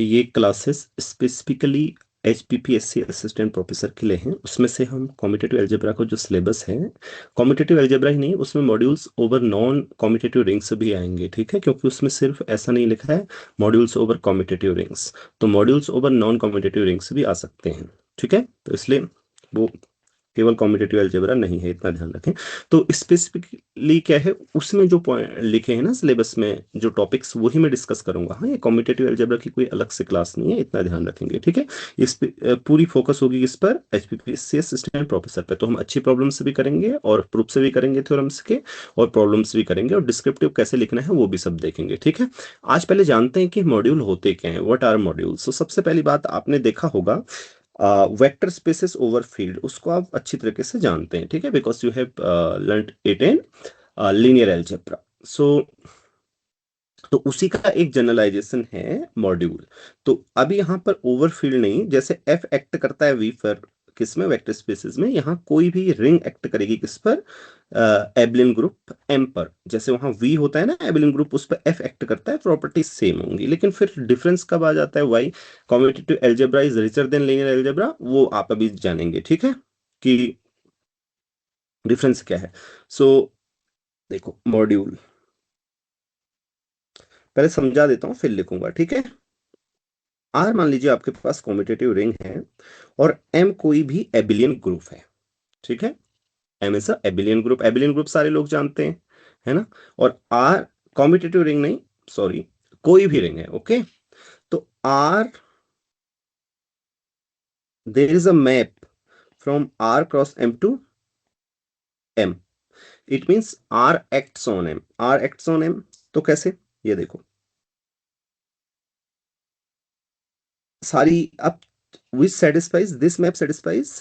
ये classes specifically HPPSC assistant professor के लिए हैं। उसमें से हम कॉम्पिटिटिव अलजेब्रा का जो सिलेबस है, कॉम्पिटिटिव अलजेब्रा ही नहीं, उसमें modules over non competitive rings भी आएंगे, ठीक है, क्योंकि उसमें सिर्फ ऐसा नहीं लिखा है मॉड्यूल्स ओवर कॉम्पिटिटिव रिंग्स, तो modules over non competitive rings भी आ सकते हैं, ठीक है। तो इसलिए वो केवल कॉम्पिटिटिव अलजेब्रा नहीं है, इतना ध्यान रखें। तो स्पेसिफिकली क्या है उसमें जो पॉइंट लिखे हैं ना सिलेबस में, जो टॉपिक्स, वही मैं डिस्कस करूंगा। हाँ, ये कॉम्पिटिटिव अलजेब्रा की कोई अलग से क्लास नहीं है, इतना ध्यान रखेंगे, ठीक है। इस पे पूरी फोकस होगी इस पर, HPPSC असिस्टेंट प्रोफेसर पे। तो हम अच्छी प्रॉब्लम्स भी करेंगे और प्रूफ से भी करेंगे, थ्योरम्स के, और प्रॉब्लम्स भी करेंगे, और डिस्क्रिप्टिव कैसे लिखना है वो भी सब देखेंगे, ठीक है। आज पहले जानते हैं कि मॉड्यूल होते क्या हैं, व्हाट आर मॉड्यूल्स। तो सबसे पहली बात आपने देखा होगा वेक्टर स्पेसेस ओवर फील्ड, उसको आप अच्छी तरीके से जानते हैं, ठीक है, because you have learned it in linear algebra. So तो उसी का एक जनरलाइजेशन है मॉड्यूल। तो अभी यहाँ पर ओवरफील्ड नहीं, जैसे एफ एक्ट करता है वी पर, किसमें, वेक्टर स्पेसेस में, यहाँ कोई भी रिंग एक्ट करेगी किस पर, एबलियन ग्रुप एम पर। जैसे वहां वी होता है ना एबलियन ग्रुप, उस पर एफ एक्ट करता है, प्रॉपर्टी सेम होंगी। लेकिन फिर डिफरेंस कब आ जाता है, why commutative algebra is richer than linear algebra, वो आप अभी जानेंगे, ठीक है, कि डिफरेंस क्या है। सो देखो मॉड्यूल पहले समझा देता हूँ फिर लिखूंगा, ठीक है। आर मान लीजिए आपके पास कॉम्पिटिटिव रिंग है, और एम कोई भी एबिलियन ग्रुप है, ठीक है। M is abelian group, abelian group सारे लोग जानते हैं, है ना। और आर कॉम्पिटिटिव रिंग नहीं, सॉरी, कोई भी रिंग है, ओके। तो R, there is a map from R cross M to M, it means R acts on M, R acts on M. तो कैसे, ये देखो सारी, अब which satisfies this map satisfies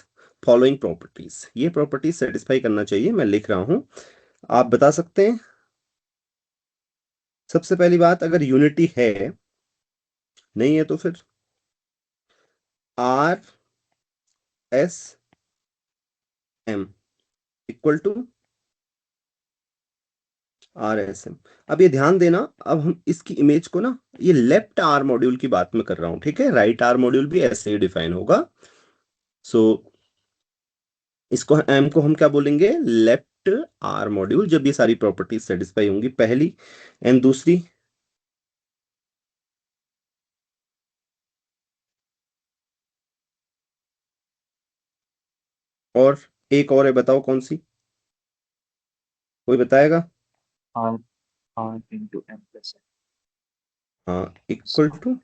following properties, ये प्रॉपर्टीज सेटिस्फाई करना चाहिए, मैं लिख रहा हूं, आप बता सकते हैं। सबसे पहली बात, अगर यूनिटी है, नहीं है तो फिर R S M equal to R S M. अब ये ध्यान देना, अब हम इसकी इमेज को ना, ये लेफ्ट आर मॉड्यूल की बात मैं कर रहा हूं, ठीक है, राइट आर मॉड्यूल भी ऐसे ही डिफाइन होगा। सो इसको एम को हम क्या बोलेंगे, लेफ्ट आर मॉड्यूल, जब ये सारी प्रॉपर्टीज सेटिस्फाई होंगी, पहली। एंड दूसरी, और एक और है, बताओ कौन सी, कोई बताएगा। R R into M plus हाँ, इक्वल टू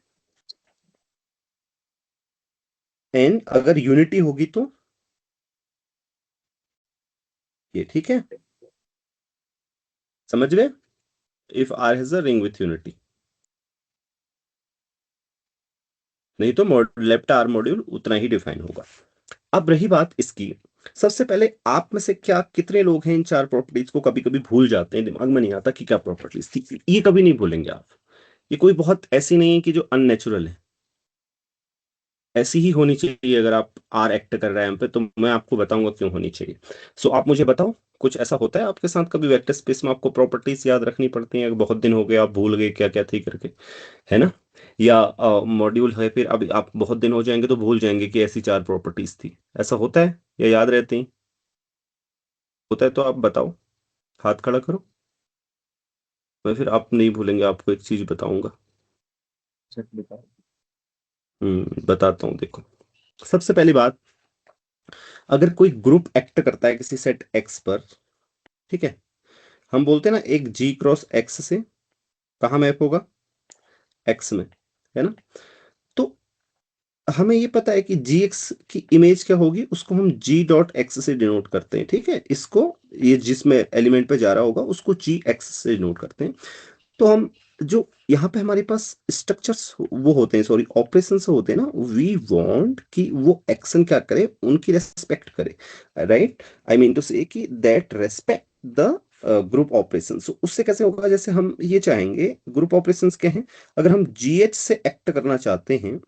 एन, अगर यूनिटी होगी तो ये, ठीक है, समझ गए, if R has a ring with unity. नहीं तो लेफ्ट आर मॉड्यूल उतना ही डिफाइन होगा। अब रही बात इसकी, सबसे पहले आप में से क्या कितने लोग हैं इन चार प्रॉपर्टीज को कभी कभी भूल जाते हैं, दिमाग में नहीं आता कि क्या प्रॉपर्टीज थी, ये कभी नहीं भूलेंगे आप। ये कोई बहुत ऐसी नहीं है कि जो अननेचुरल है, ऐसी ही होनी चाहिए। अगर आप आर एक्ट कर रहे हैं हम पे, तो मैं आपको बताऊंगा क्यों होनी चाहिए। सो आप मुझे बताओ, कुछ ऐसा होता है आपके साथ कभी वेक्टर स्पेस में, आपको प्रॉपर्टीज याद रखनी पड़ती हैं, बहुत दिन हो गए आप भूल गए क्या क्या थी करके, है ना। या मॉड्यूल है, फिर अब आप बहुत दिन हो जाएंगे तो भूल जाएंगे कि ऐसी चार प्रॉपर्टीज थी, ऐसा होता है या याद रहती हैं। होता है तो आप बताओ, हाथ खड़ा करो, मैं फिर आप नहीं भूलेंगे, आपको एक चीज बताऊंगा। सेट लिखा है। बताता हूँ, देखो सबसे पहली बात, अगर कोई ग्रुप एक्ट करता है किसी सेट एक्स पर, ठीक है, हम बोलते हैं ना एक जी क्रॉस एक्स से कहाँ मैप होगा, एक्स में, है ना। तो हमें ये पता है कि जी एक्स की इमेज क्या होगी, उसको हम जी डॉट एक्स से डिनोट करते हैं, ठीक है, इसको, ये जिसमें एलिमेंट पे जा रहा होगा उसको जी एक्स से डिनोट करते हैं। तो हम जो यहाँ पे हमारे पास स्ट्रक्चर्स वो होते हैं, सॉरी ऑपरेशंस होते हैं ना, वी वांट कि वो एक्शन क्या करे, उनकी रेस्पेक्ट करे, राइट। आई मीन टू से कि that respect the group operation. उससे कैसे होगा, जैसे हम ये चाहेंगे, ग्रुप ऑपरेशंस क्या हैं, अगर हम जी एच से एक्ट करना चाहते हैं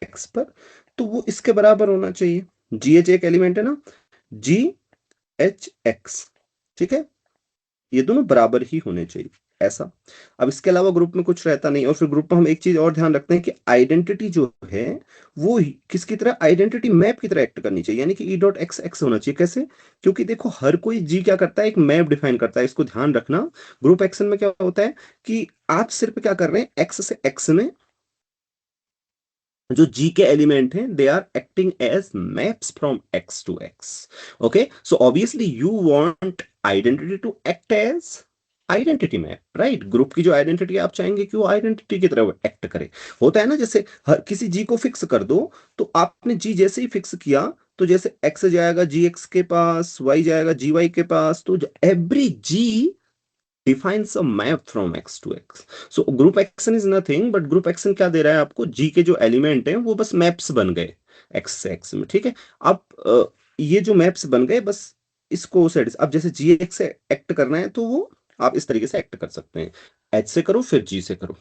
एक्स पर, तो वो इसके बराबर होना चाहिए, जी एच एक एलिमेंट है ना, जी एच एक्स, ठीक है, ये दोनों बराबर ही होने चाहिए। ऐसा। अब इसके अलावा ग्रुप में कुछ रहता नहीं। और फिर ग्रुप में हम एक चीज और ध्यान रखते हैं कि आइडेंटिटी जो है वो किसकी तरह, आइडेंटिटी मैप की तरह एक्ट करनी चाहिए, यानी कि ई डॉट एक्स एक्स होना चाहिए। कैसे? क्योंकि देखो हर कोई जी क्या करता है, एक मैप डिफाइन करता है, इसको ध्यान रखना। ग्रुप एक्शन में क्या होता है कि आप सिर्फ क्या कर रहे हैं, एक्स से एक्स में जो जी के एलिमेंट हैं they are acting as maps from X to X. Okay, so obviously you want identity to act as identity map, right? Group की जो आइडेंटिटी आप चाहेंगे कि वो आइडेंटिटी की तरह एक्ट करे। होता है ना, जैसे हर किसी जी को फिक्स कर दो, तो आपने जी जैसे ही फिक्स किया, तो जैसे एक्स जाएगा जी एक्स के पास, वाई जाएगा जी वाई के पास, तो every G defines a map from x to x. So group action is nothing but group action क्या दे रहा है आपको, g के जो एलिमेंट हैं वो बस मैप्स बन गए x से x में, ठीक है? अब ये जो मैप्स बन गए बस इसको सेट, अब जैसे जी एक्स से एक्ट करना है तो वो आप इस तरीके से एक्ट कर सकते हैं, h से करो फिर g से करो,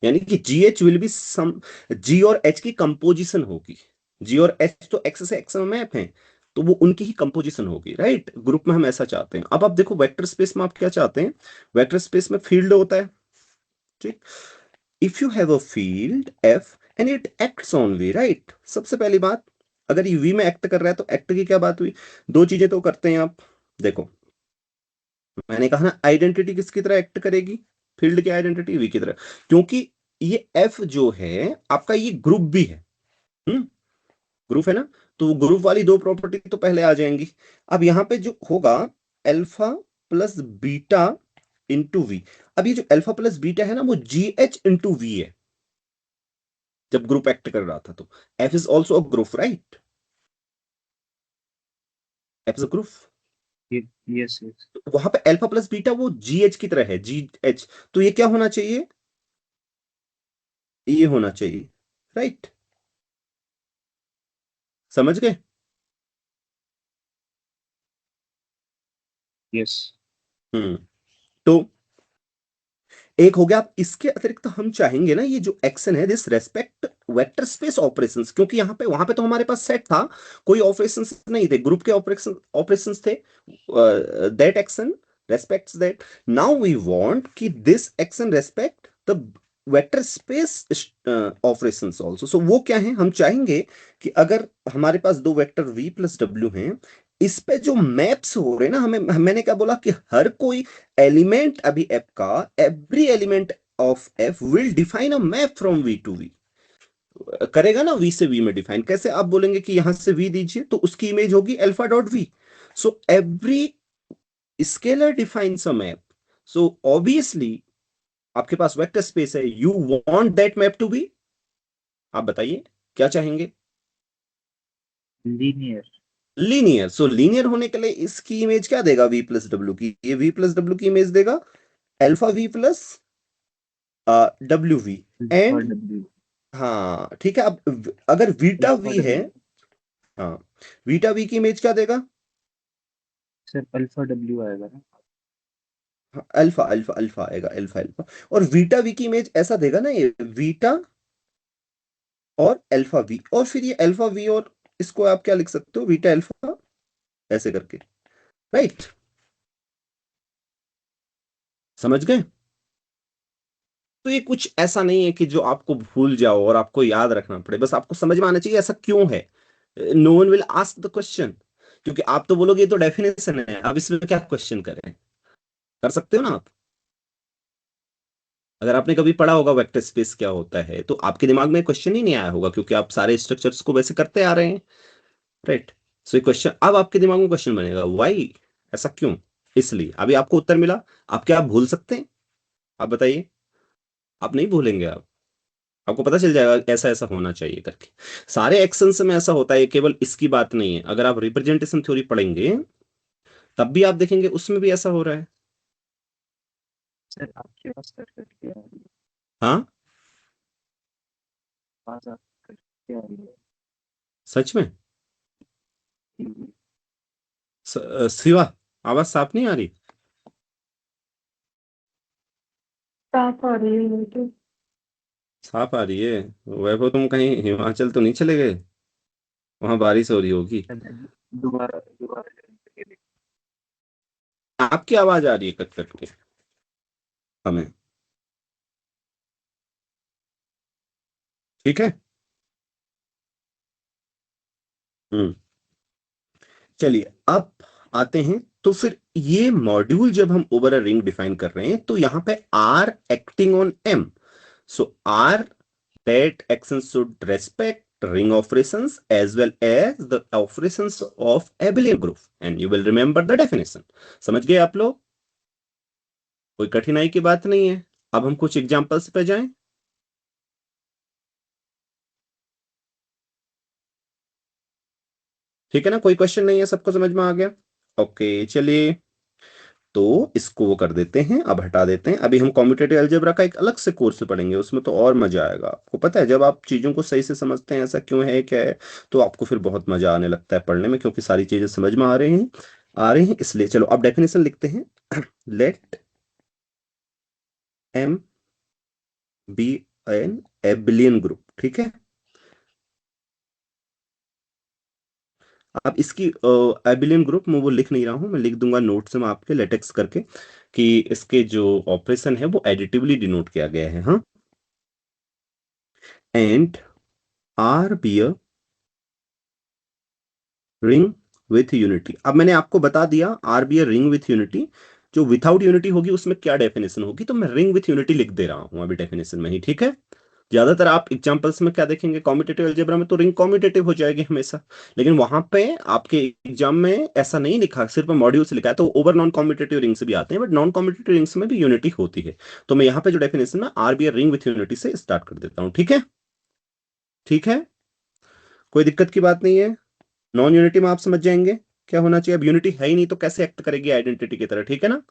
यानी कि G H will be sum, G और h की कंपोजिशन होगी। जी और h तो x से x में मैप है, तो वो उनकी ही कंपोजिशन होगी, राइट? ग्रुप में हम ऐसा चाहते हैं। अब आप देखो वेक्टर स्पेस में आप क्या चाहते हैं, वेक्टर स्पेस में फील्ड होता है, ठीक? If you have a field F and it acts on V, right? सबसे पहली बात, अगर ये वी में एक्ट कर रहा है तो एक्ट की क्या बात हुई, दो चीजें तो करते हैं आप। देखो मैंने कहा ना, आइडेंटिटी किसकी तरह एक्ट करेगी, फील्ड की आइडेंटिटी वी की तरह, क्योंकि ये एफ जो है आपका ये ग्रुप भी है। ग्रुप है ना, तो ग्रुप वाली दो प्रॉपर्टी तो पहले आ जाएंगी। अब यहां पे जो होगा alpha plus beta into V. अब ये जो अल्फा प्लस बीटा है ना वो जी एच इंटू वी है, जब ग्रुप एक्ट कर रहा था तो F is also a group, right? F is a group. Yes yes. वहां पे अल्फा प्लस बीटा वो जी एच की तरह है, जी एच, तो ये क्या होना चाहिए, ये होना चाहिए, राइट? समझ गए? यस तो एक हो गया। अब इसके अतिरिक्त हम चाहेंगे ना, ये जो एक्शन है this respect vector space operations, क्योंकि यहाँ पे वहां पे तो हमारे पास सेट था, कोई ऑपरेशंस नहीं थे, ग्रुप के ऑपरेशंस थे, that action respects that. Now we want कि this action respect the vector space operations also. So वो क्या है, हम चाहेंगे कि अगर हमारे पास दो वेक्टर v प्लस डब्ल्यू हैं, इस पे जो मैप्स हो रहे हैं ना, हमें, मैंने क्या बोला कि हर कोई एलिमेंट अभी एफ का, every element of F will define a map from V to V, करेगा ना वी से वी में डिफाइन। कैसे? आप बोलेंगे कि यहां से वी दीजिए तो उसकी इमेज होगी alpha dot V. So every scalar defines a map. So obviously आपके पास वेक्टर स्पेस है, you want that map to be, आप बताइए क्या चाहेंगे? लीनियर। लीनियर। सो लीनियर होने के लिए इसकी इमेज क्या देगा, वी प्लस डब्ल्यू की, ये वी प्लस डब्ल्यू की इमेज देगा alpha V plus W V. Alpha and W. हाँ ठीक है, अब अगर बीटा अल्फा वी है, डब्ल्यू। हाँ, बीटा वी की इमेज क्या देगा, सर अल्फा डब्ल्यू आएगा ना। हाँ, अल्फा अल्फा अल्फा आएगा, अल्फा अल्फा। और बीटा वी की इमेज ऐसा देगा ना, ये बीटा और अल्फा वी, और फिर ये अल्फा वी, और इसको आप क्या लिख सकते हो, बीटा अल्फा, ऐसे करके, राइट? समझ गए? तो ये कुछ ऐसा नहीं है कि जो आपको भूल जाओ और आपको याद रखना पड़े, बस आपको समझ में आना चाहिए ऐसा क्यों है। No one will ask the question, क्योंकि आप तो बोलोगे ये तो डेफिनेशन है, अब इसमें क्या क्वेश्चन करें, कर सकते हो ना आप? अगर आपने कभी पढ़ा होगा वेक्टर स्पेस क्या होता है तो आपके दिमाग में क्वेश्चन ही नहीं आया होगा, क्योंकि आप सारे स्ट्रक्चर्स को वैसे करते आ रहे हैं, राइट? सो ये क्वेश्चन अब आपके दिमाग में क्वेश्चन बनेगा, वाई, ऐसा क्यों? इसलिए अभी आपको उत्तर मिला। आप क्या, आप भूल सकते हैं? आप बताइए। आप नहीं भूलेंगे, आप, आपको पता चल जाएगा ऐसा ऐसा होना चाहिए करके। सारे एक्शंस में ऐसा होता है, केवल इसकी बात नहीं है। अगर आप रिप्रेजेंटेशन थ्योरी पढ़ेंगे तब भी आप देखेंगे उसमें भी ऐसा हो रहा है। सर आपके पास कर करके आ रही है। हाँ, आवाज आप करके आ रही सच में। है। शिवा, आवाज साफ नहीं आ रही? साफ आ रही है मुझे। साफ आ रही है। वैभव तुम कहीं हिमाचल तो नहीं चले गए, वहां बारिश हो रही होगी। दोबारा दोबारा करेंगे। आपकी आवाज आ रही है कट कट के। हमें। ठीक है। हम्म। चलिए अब आते हैं, तो फिर ये मॉड्यूल जब हम ओवर अ रिंग डिफाइन कर रहे हैं तो यहां पे R acting on M, so R that action should respect ring operations as well as the operations of abelian group, and you will remember the definition। समझ गए आप लोग? कोई कठिनाई की बात नहीं है। अब हम कुछ एग्जांपल्स पे जाएं। ठीक है ना, कोई क्वेश्चन नहीं है, सबको समझ में आ गया? ओके चलिए, तो इसको वो कर देते हैं, अब हटा देते हैं। अभी हम कॉम्पिटिटिव अलजेब्रा का एक अलग से कोर्स पढ़ेंगे, उसमें तो और मजा आएगा। आपको पता है जब आप चीजों को सही से समझते हैं ऐसा क्यों है क्या है, तो आपको फिर बहुत मजा आने लगता है पढ़ने में, क्योंकि सारी चीजें समझ में आ रही हैं इसलिए। चलो अब डेफिनेशन लिखते हैं। Let M be an abelian group. ठीक है। अब इसकी एबिलियन ग्रुप में वो लिख नहीं रहा हूं, मैं लिख दूंगा नोट्स में आपके लेटेक्स करके कि इसके जो ऑपरेशन है वो एडिटिवली डिनोट किया गया है। हाँ, and are be a ring with unity. अब मैंने आपको बता दिया are be a ring with unity. जो विथआउट यूनिटी होगी उसमें क्या डेफिनेशन होगी, तो मैं रिंग विथ यूनिटी लिख दे रहा हूं अभी डेफिनेशन में ही। ठीक है। ज्यादातर आप एग्जांपल्स में क्या देखेंगे, कॉम्पिटिटिव अलजेब्रा में तो रिंग कॉम्पिटिटिव हो जाएगी हमेशा, लेकिन वहां पे आपके एग्जाम में ऐसा नहीं लिखा, सिर्फ मॉड्यूल से लिखा है। तो ओवर नॉन कॉम्पिटिटिव रिंग्स भी आते हैं, बट नॉन कॉम्पिटिटिव रिंग्स में भी यूनिटी होती है। तो मैं यहाँ पे जो डेफिनेशन है R be ring with unity से स्टार्ट कर देता हूँ। ठीक है। ठीक है, कोई दिक्कत की बात नहीं है। नॉन यूनिटी में आप समझ जाएंगे क्या होना चाहिए। अब यूनिटी है ही नहीं तो कैसे एक्ट करेगी आइडेंटिटी की तरह। ठीक है ना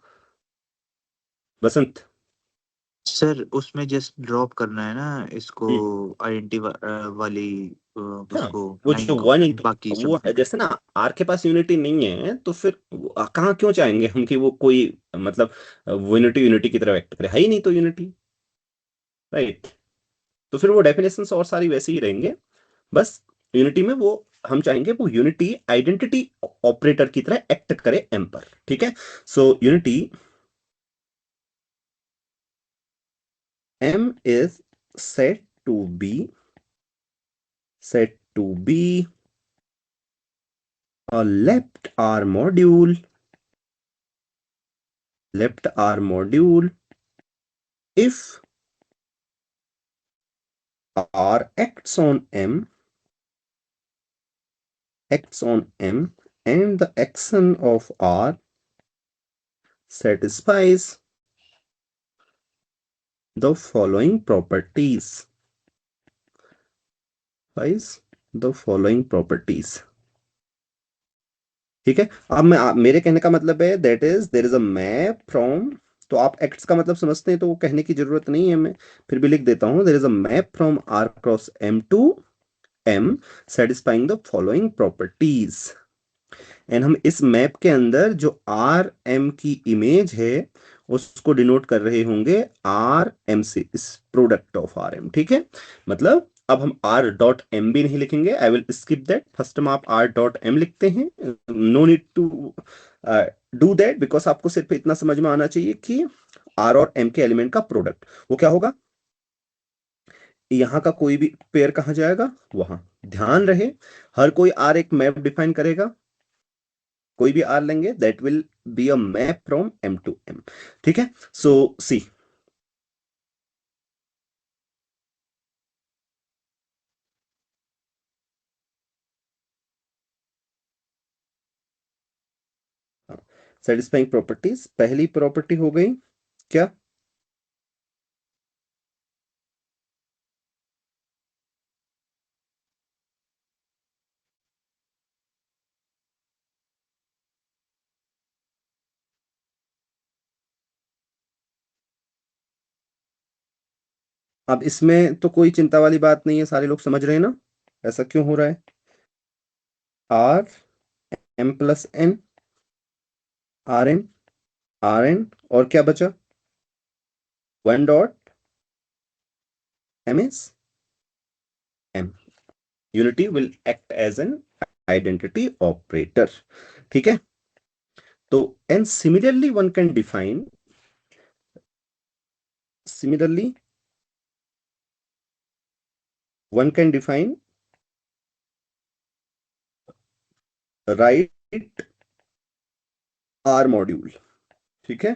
बसंत? सर उसमें जस्ट ड्रॉप करना है ना इसको, हम्म। आइडेंटिटी वाली हाँ, उसको, वो लाइन जो को, वन बाकी वो सब। है, जैसे ना आर के पास यूनिटी नहीं है तो फिर कहाँ क्यों चाहेंगे हम कि वो कोई मतलब वो यूनिटी यूनिटी की तरह एक्ट करे, है ही नहीं तो यूनिटी। राइट। तो फिर वो डेफिनेशंस और सारी वैसे ही रहेंगे, बस यूनिटी में वो हम चाहेंगे वो यूनिटी आइडेंटिटी ऑपरेटर की तरह एक्ट करे एम पर। ठीक है। So unity M is set to be set to be a left R module if R acts on M and the action of R satisfies the following properties. ठीक है। अब मेरे कहने का मतलब है that is there is a map from, तो आप एक्ट्स का मतलब समझते हैं तो वो कहने की जरूरत नहीं है, मैं फिर भी लिख देता हूं। There is a map from R cross M to M satisfying the following properties। And हम इस मैप के अंदर जो आर एम की इमेज है उसको डिनोट कर रहे होंगे आर एम से, इस प्रोडक्ट ऑफ आर एम। ठीक है। मतलब अब हम आर डॉट एम भी नहीं लिखेंगे, I will skip that. First हम आप आर डॉट एम लिखते हैं। No need to do that, because आपको सिर्फ इतना समझ में आना चाहिए कि आर और एम के एलिमेंट का प्रोडक्ट वो क्या होगा। यहां का कोई भी पेयर कहां जाएगा, वहां। ध्यान रहे हर कोई आर एक मैप डिफाइन करेगा, कोई भी आर लेंगे that will be a map from M to M. ठीक है। सो सी, सेटिस्फाइंग प्रॉपर्टीज पहली प्रॉपर्टी हो गई क्या? अब इसमें तो कोई चिंता वाली बात नहीं है, सारे लोग समझ रहे हैं ना ऐसा क्यों हो रहा है। R M plus N, R N, R N, और क्या बचा, one dot M is M. Unity will act as an identity operator. ठीक है। तो and similarly one can define Similarly, one can define right R module, ठीक है।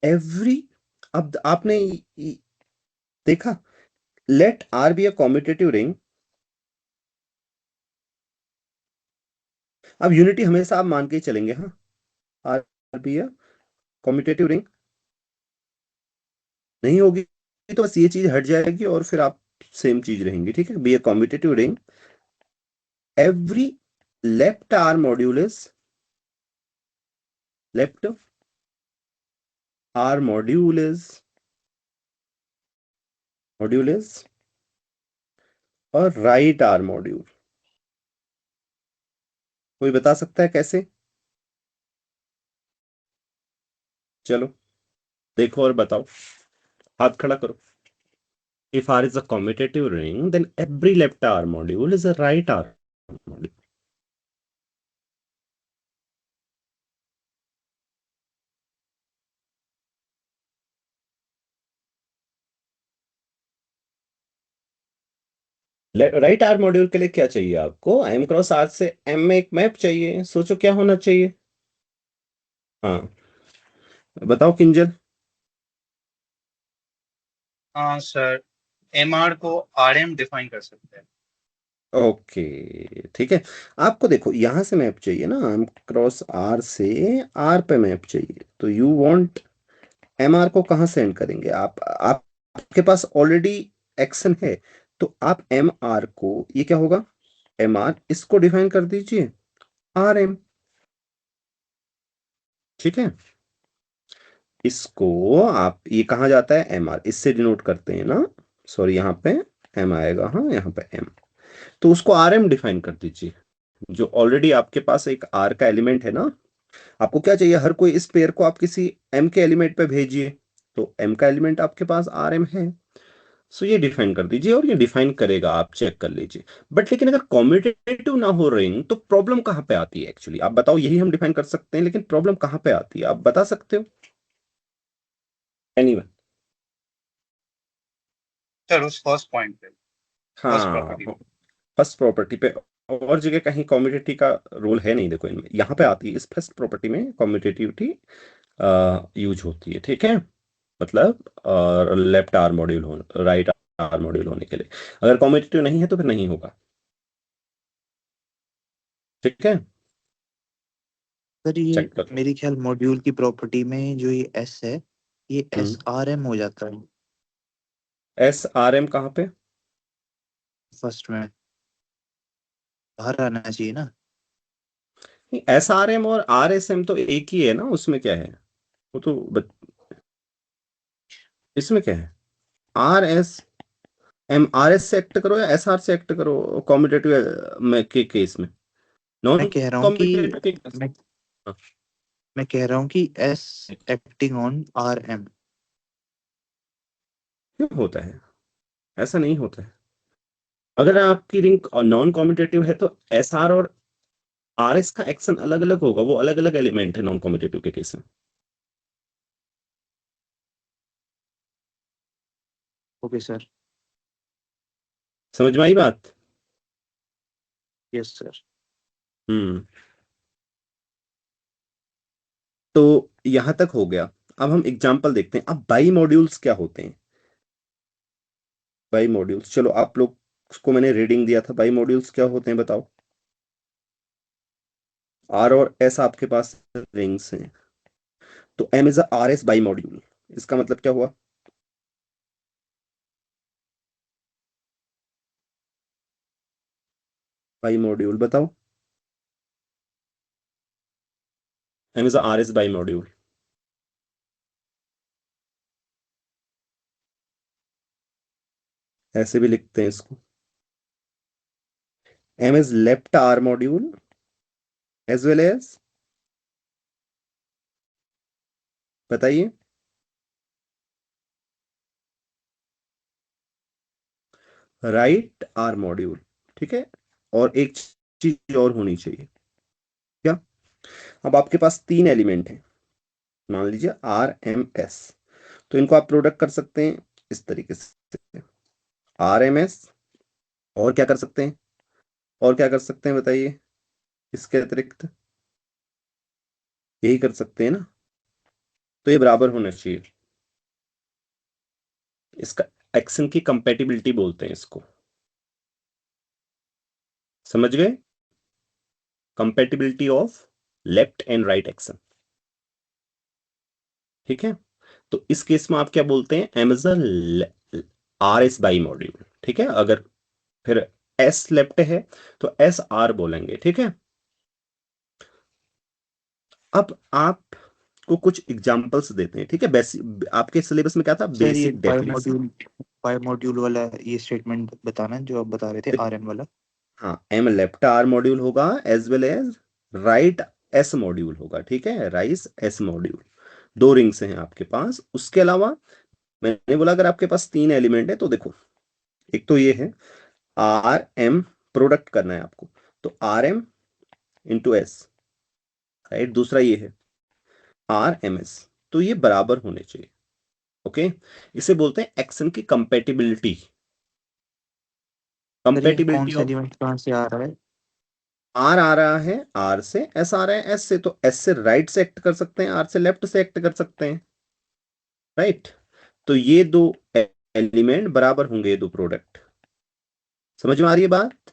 Every, अब आपने देखा, let R be a commutative ring. अब unity हमेशा आप मान के ही चलेंगे, हाँ। R be a commutative ring नहीं होगी तो बस ये चीज हट जाएगी और फिर आप सेम चीज रहेंगी, ठीक है। Be a commutative ring, every left R module is, left R module is और राइट आर मॉड्यूल। कोई बता सकता है कैसे? चलो देखो और बताओ, हाथ खड़ा करो। If R is a commutative ring, then every left R module is a right R module. Right R module के लिए क्या चाहिए आपको? M क्रॉस R से M में एक मैप चाहिए। सोचो क्या होना चाहिए। हाँ, बताओ किंजल। हाँ सर, एम आर को आर एम डिफाइन कर सकते हैं। ओके, ठीक है। आपको देखो यहां से मैप चाहिए ना, M क्रॉस R से R पे मैप चाहिए, तो यू वांट एम आर को कहाँ सेंड करेंगे आप आपके पास ऑलरेडी एक्शन है, तो आप एम आर को, ये क्या होगा, एम आर, इसको डिफाइन कर दीजिए आर एम, ठीक है। इसको आप, ये कहाँ जाता है, एम आर, इससे डिनोट करते हैं ना। सॉरी, यहाँ पे एम आएगा, हाँ यहाँ पे एम, तो उसको आर एम डिफाइन कर दीजिए। जो ऑलरेडी आपके पास एक आर का एलिमेंट है ना, आपको क्या चाहिए, हर कोई इस पेयर को आप किसी एम के एलिमेंट पे भेजिए, तो एम का एलिमेंट आपके पास आर एम है। सो ये डिफाइन कर दीजिए और ये डिफाइन करेगा, आप चेक कर लीजिए। बट लेकिन अगर कॉम्पिटेटिव ना हो रिंग तो प्रॉब्लम कहाँ पे आती है एक्चुअली, आप बताओ। यही हम डिफाइन कर सकते हैं, लेकिन प्रॉब्लम कहाँ पे आती है आप बता सकते हो? एनीवन? सर उस फर्स्ट पॉइंट पे, फर्स्ट हाँ, प्रॉपर्टी पे। फर्स्ट प्रॉपर्टी पे। और जगह कहीं कॉम्पिटिटिव का रोल है नहीं, देखो इनमें, यहाँ पे आती है, इस फर्स्ट प्रॉपर्टी में कॉम्पिटिटिविटी यूज होती है, ठीक है। मतलब लेफ्ट आर मॉड्यूल हो, राइट आर मॉड्यूल होने के लिए, अगर कॉम्पिटिटिव नहीं है तो फिर नहीं होगा, ठीक है। सर ये चेक करो। मेरे ख्याल मॉड्यूल की प्रॉपर्टी में जो ये एस है, ये एस हम्म, आर एम हो जाता है एस आर एम कहाँ पे? फर्स्ट में, बाहर आना चाहिए ना। एस आर एम और आर एस एम तो एक ही है ना, उसमें क्या है? वो तो इसमें क्या है, R S M, R S से एक्ट करो या एस आर से एक्ट करो कॉम्पिटेटिव में के केस में, मैं नॉन कह रहा हूँ कि कॉम्पिटेटिव के केस। मैं हाँ, मैं कह रहा हूँ कि S acting on R M. क्यों होता है? ऐसा नहीं होता है। अगर आपकी रिंग नॉन कॉम्पिटेटिव है तो एस आर और आर एस का एक्शन अलग अलग होगा, वो अलग अलग एलिमेंट है नॉन कॉम्पिटेटिव के केस में। Okay sir. समझ में आई बात? Yes sir. हम्म, तो यहां तक हो गया। अब हम एग्जांपल देखते हैं। अब बाई मॉड्यूल्स क्या होते हैं? बाई मॉड्यूल्स, चलो आप लोग को मैंने रीडिंग दिया था, बाई मॉड्यूल्स क्या होते हैं बताओ। आर और एस आपके पास रिंग्स हैं, तो M is R S bimodule, इसका मतलब क्या हुआ? बाई मॉड्यूल बताओ, M is R S bimodule. ऐसे भी लिखते हैं इसको, M is left R module as well as, बताइए, राइट आर मॉड्यूल, ठीक है। और एक चीज और होनी चाहिए क्या। अब आपके पास तीन एलिमेंट हैं, मान लीजिए RMS, तो इनको आप प्रोडक्ट कर सकते हैं इस तरीके से, RMS, और क्या कर सकते हैं, और क्या कर सकते हैं बताइए, इसके अतिरिक्त यही कर सकते हैं ना, तो ये बराबर होना चाहिए। इसका एक्शन की कंपेटिबिलिटी बोलते हैं इसको, समझ गए, compatibility of left and right action. ठीक है, तो इस केस में आप क्या बोलते हैं, एमेजन RS बाई मॉड्यूल। ठीक है, अगर फिर S लेफ्ट है तो SR बोलेंगे। ठीक है, अब आपको कुछ एग्जांपल्स देते हैं। ठीक है, बेसिक आपके सिलेबस में क्या था, सर ये बेसिक डेफिनेशन। बाय मॉड्यूल वाला ये स्टेटमेंट बताना जो आप बता रहे थे, RM वाला। हाँ, M लेफ्ट R मॉड्यूल होगा as well as right S module होगा। ठीक है, राइस S मॉड्यूल, दो रिंग्स हैं आपके पास। उसके अलावा मैंने बोला अगर आपके पास तीन एलिमेंट है तो देखो, एक तो ये है RM, प्रोडक्ट करना है आपको, तो RM इंटू S, राइट। दूसरा ये है RMS, तो ये बराबर होने चाहिए। ओके, इसे बोलते हैं एक्शन की कंपेटिबिलिटी। सर ये कौन कंपेटिबिलिटी सा ऑफ एलिमेंट कहाँ से आ रहा है? R आ रहा है R से, S आ रहा है S से, तो S से राइट से एक्ट कर सकते हैं, R से लेफ्ट से एक्ट कर सकते हैं, राइट। तो ये दो एलिमेंट बराबर होंगे, ये दो प्रोडक्ट। समझ में आ रही है बात।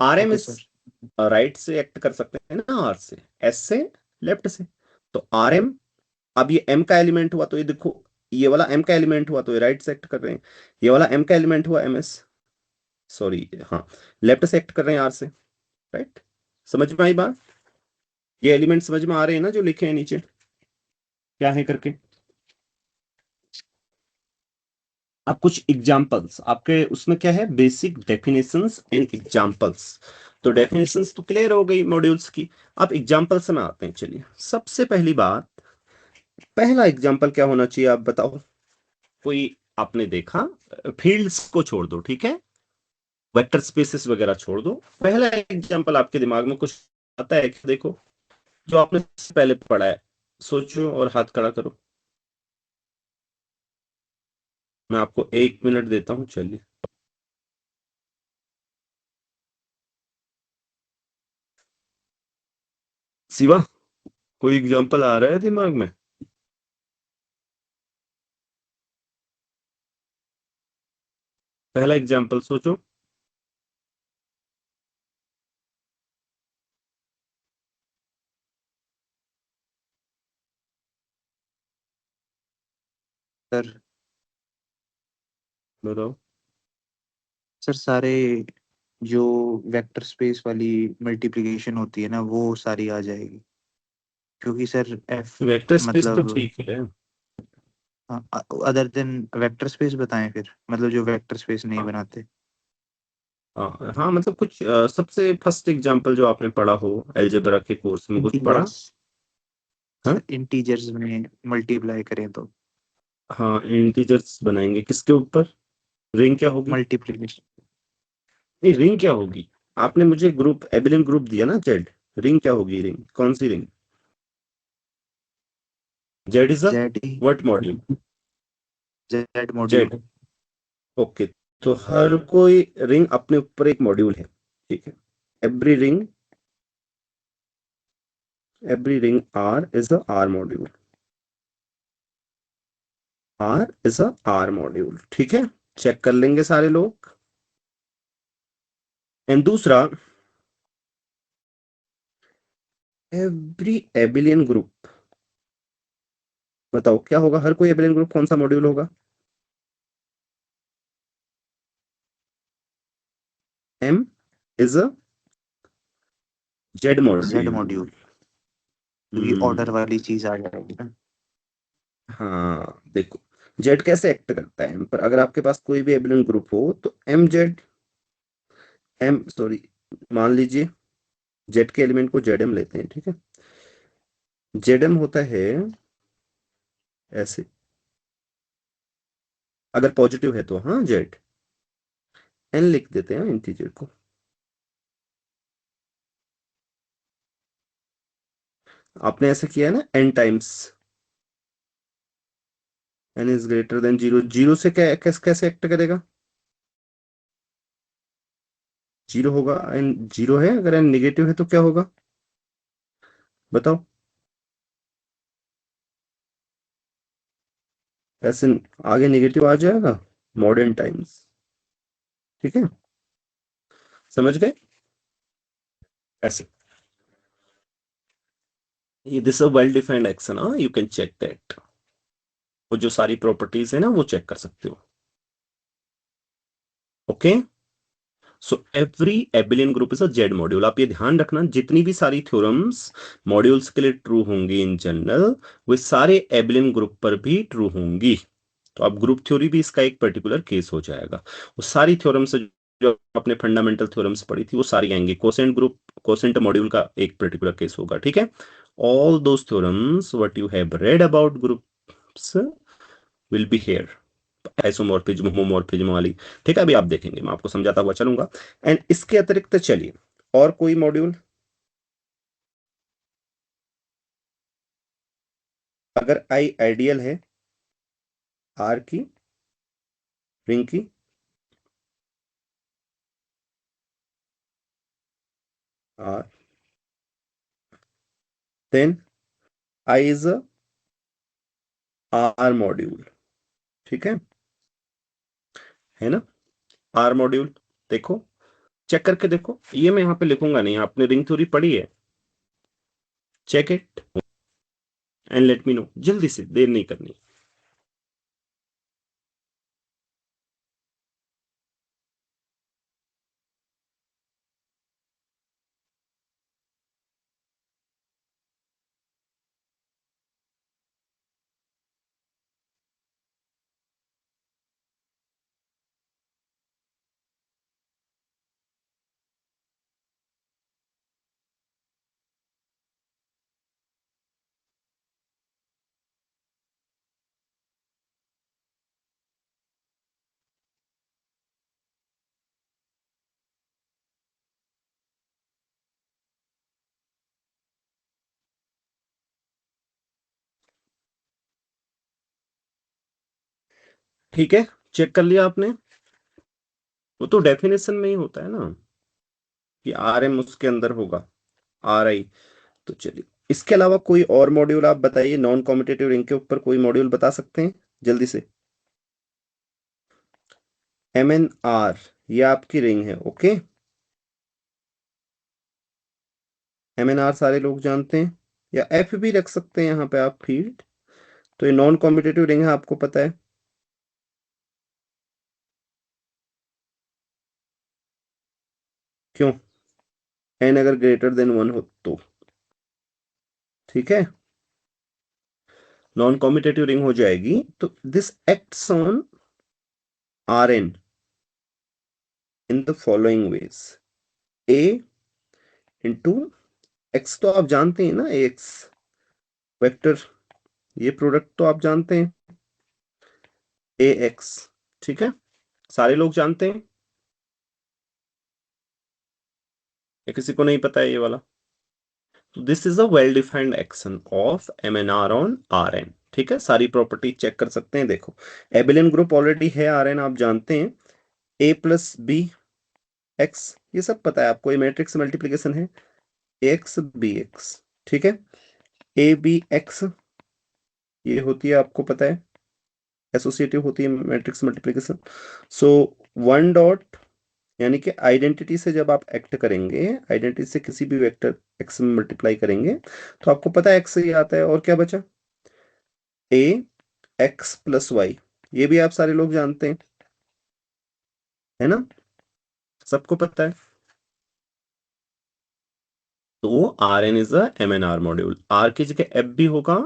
RM ओके इस सर। राइट से एक्ट कर सकते हैं ना R से, S से लेफ्ट से, तो RM, अब ये M का एलिमेंट हुआ तो ये देखो, ये वाला M का एलिमेंट हुआ तो ये राइट से एक्ट कर रहे हैं, ये वाला M का एलिमेंट हुआ MS, सॉरी हाँ, लेफ्ट से एक्ट कर रहे हैं R से, राइट। समझ में आई बात, ये एलिमेंट समझ में आ रहे हैं ना जो लिखे हैं नीचे क्या है करके। अब कुछ एग्जांपल्स आपके उसमें क्या है, बेसिक डेफिनेशंस एंड एग्जांपल्स। तो डेफिनेशंस तो क्लियर हो गई मॉड्यूल्स की, अब एग्जांपल्स में आते हैं। चलिए, सबसे पहली बात, पहला एग्जांपल क्या होना चाहिए आप बताओ। कोई आपने देखा, फील्ड्स को छोड़ दो, ठीक है, वेक्टर स्पेसेस वगैरह छोड़ दो, पहला एग्जांपल आपके दिमाग में कुछ आता है क्या, देखो जो आपने इससे पहले पढ़ा है, सोचो और हाथ खड़ा करो। मैं आपको 1 मिनट देता हूं, चलिए। शिवा, कोई एग्जांपल आ रहा है दिमाग में। पहला एग्जांपल सोचो। सर बताओ। सर सारे जो वेक्टर स्पेस वाली मल्टीप्लिकेशन होती है ना वो सारी आ जाएगी, क्योंकि सर एफ वेक्टर स्पेस तो मतलब ठीक है। अदर देन वेक्टर स्पेस बताएं फिर, मतलब जो वेक्टर स्पेस नहीं हाँ बनाते। हाँ हाँ, मतलब कुछ सबसे फर्स्ट एग्जांपल जो आपने पढ़ा हो अलजेब्रा के कोर्स में, कुछ पढ़ा। इंटीजर्स। हाँ सर इंटीजर्स में मल्टीप्लाई करें तो हाँ, इंटीजर्स बनाएंगे किसके ऊपर, रिंग क्या होगी, मल्टीप्लिकेशन। नहीं रिंग क्या होगी, आपने मुझे ग्रुप एबिलियन ग्रुप दिया ना जेड, रिंग क्या होगी, रिंग कौन सी ring, Z is a Z ही, what module, Z module. Z. Okay, तो हर कोई रिंग अपने ऊपर एक मॉड्यूल है, ठीक है। Every ring, every ring R is a R module, R is a R module, ठीक है। चेक कर लेंगे सारे लोग। एंड दूसरा, एवरी एबिलियन ग्रुप, बताओ क्या होगा, हर कोई एबिलियन ग्रुप कौन सा मॉड्यूल होगा, M is a Z Z module. Module, क्योंकि ऑर्डर हम्म, वाली चीज आ जाएगी ना। हाँ देखो, जेड कैसे एक्ट करता है, पर अगर आपके पास कोई भी एबिलियन ग्रुप हो तो एम जेड, एम सॉरी, मान लीजिए जेड के एलिमेंट को जेड एम लेते हैं, ठीक है। जेड एम होता है ऐसे, अगर पॉजिटिव है तो, हाँ जेड, एन लिख देते हैं इंटीजर को। आपने ऐसा किया है ना N times, N is greater than zero, zero से कैसे एक्ट करेगा? जीरो होगा, एन जीरो है, अगर एन निगेटिव है तो क्या होगा बताओ? ऐसे आगे निगेटिव आ जाएगा मॉडर्न टाइम्स। ठीक है, समझ गए? ऐसे ये दिस वेल डिफाइंड एक्शन, हाँ यू कैन चेक दैट। वो जो सारी प्रॉपर्टीज है ना वो चेक कर सकते हो। Okay, so every abelian group is a Z module. आप ये ध्यान रखना, जितनी भी सारी थ्योरम्स मॉड्यूल्स के लिए ट्रू होंगी इन जनरल, वे सारे एबिलियन ग्रुप पर भी ट्रू होंगी। तो अब ग्रुप थ्योरी भी इसका एक पर्टिकुलर केस हो जाएगा। वो सारी थ्योरम्स जो अपने फंडामेंटल थ्योरम्स पढ़ी थी वो सारी आएंगी। कोसेंट ग्रुप, कोसेंट मॉड्यूल का एक पर्टिकुलर केस होगा। ठीक है, all those theorems what you have read about groups will be here, isomorphism, homomorphism वाली। ठीक है, अभी आप देखेंगे, मैं आपको समझाता हुआ चलूंगा। एंड इसके अतिरिक्त चलिए और कोई मॉड्यूल, अगर आई आइडियल है आर की, रिंग की, R, then I is a R module. ठीक है ना? आर मॉड्यूल, देखो चेक करके देखो, ये मैं यहाँ पे लिखूंगा नहीं, आपने रिंग थ्योरी पढ़ी है, check it and let me know, जल्दी से, देर नहीं करनी। ठीक है, चेक कर लिया आपने? वो तो डेफिनेशन में ही होता है ना कि आर एम उसके अंदर होगा, आर आई। तो चलिए, इसके अलावा कोई और मॉड्यूल आप बताइए, नॉन कॉम्पिटिटिव रिंग के ऊपर कोई मॉड्यूल बता सकते हैं जल्दी से? एम एन आर, ये आपकी रिंग है, ओके। एम एन आर सारे लोग जानते हैं, या एफ भी रख सकते हैं यहाँ पे आप फील्ड। तो ये नॉन कॉम्पिटिटिव रिंग है, आपको पता है। क्यों? एन अगर ग्रेटर देन वन हो तो। ठीक है, नॉन कॉम्पिटिटिव रिंग हो जाएगी। तो this acts on R N in the following ways, A into X, तो आप जानते हैं ना, एक्स वेक्टर, ये प्रोडक्ट तो आप जानते हैं, ए एक्स। ठीक है, सारे लोग जानते हैं, या किसी को नहीं पता है ये वाला? This is a well defined action of M N R on R N. ठीक है, सारी प्रॉपर्टी चेक कर सकते हैं। देखो, एबिलियन ग्रुप ऑलरेडी है आर एन, आप जानते हैं। ए प्लस बी एक्स, ये सब पता है आपको, ये मैट्रिक्स मल्टीप्लीकेशन है, एक्स बी एक्स। ठीक है, ए बी एक्स ये होती है, आपको पता है, एसोसिएटिव होती है matrix multiplication. So one dot, यानी कि आइडेंटिटी से जब आप एक्ट करेंगे, आइडेंटिटी से किसी भी वेक्टर एक्स में मल्टीप्लाई करेंगे, तो आपको पता है एक्स से ही आता है, और क्या बचा? ए एक्स प्लस वाई, ये भी आप सारे लोग जानते हैं, है ना? सबको पता है। तो R N is a M N R module, R की जगह एफ भी होगा,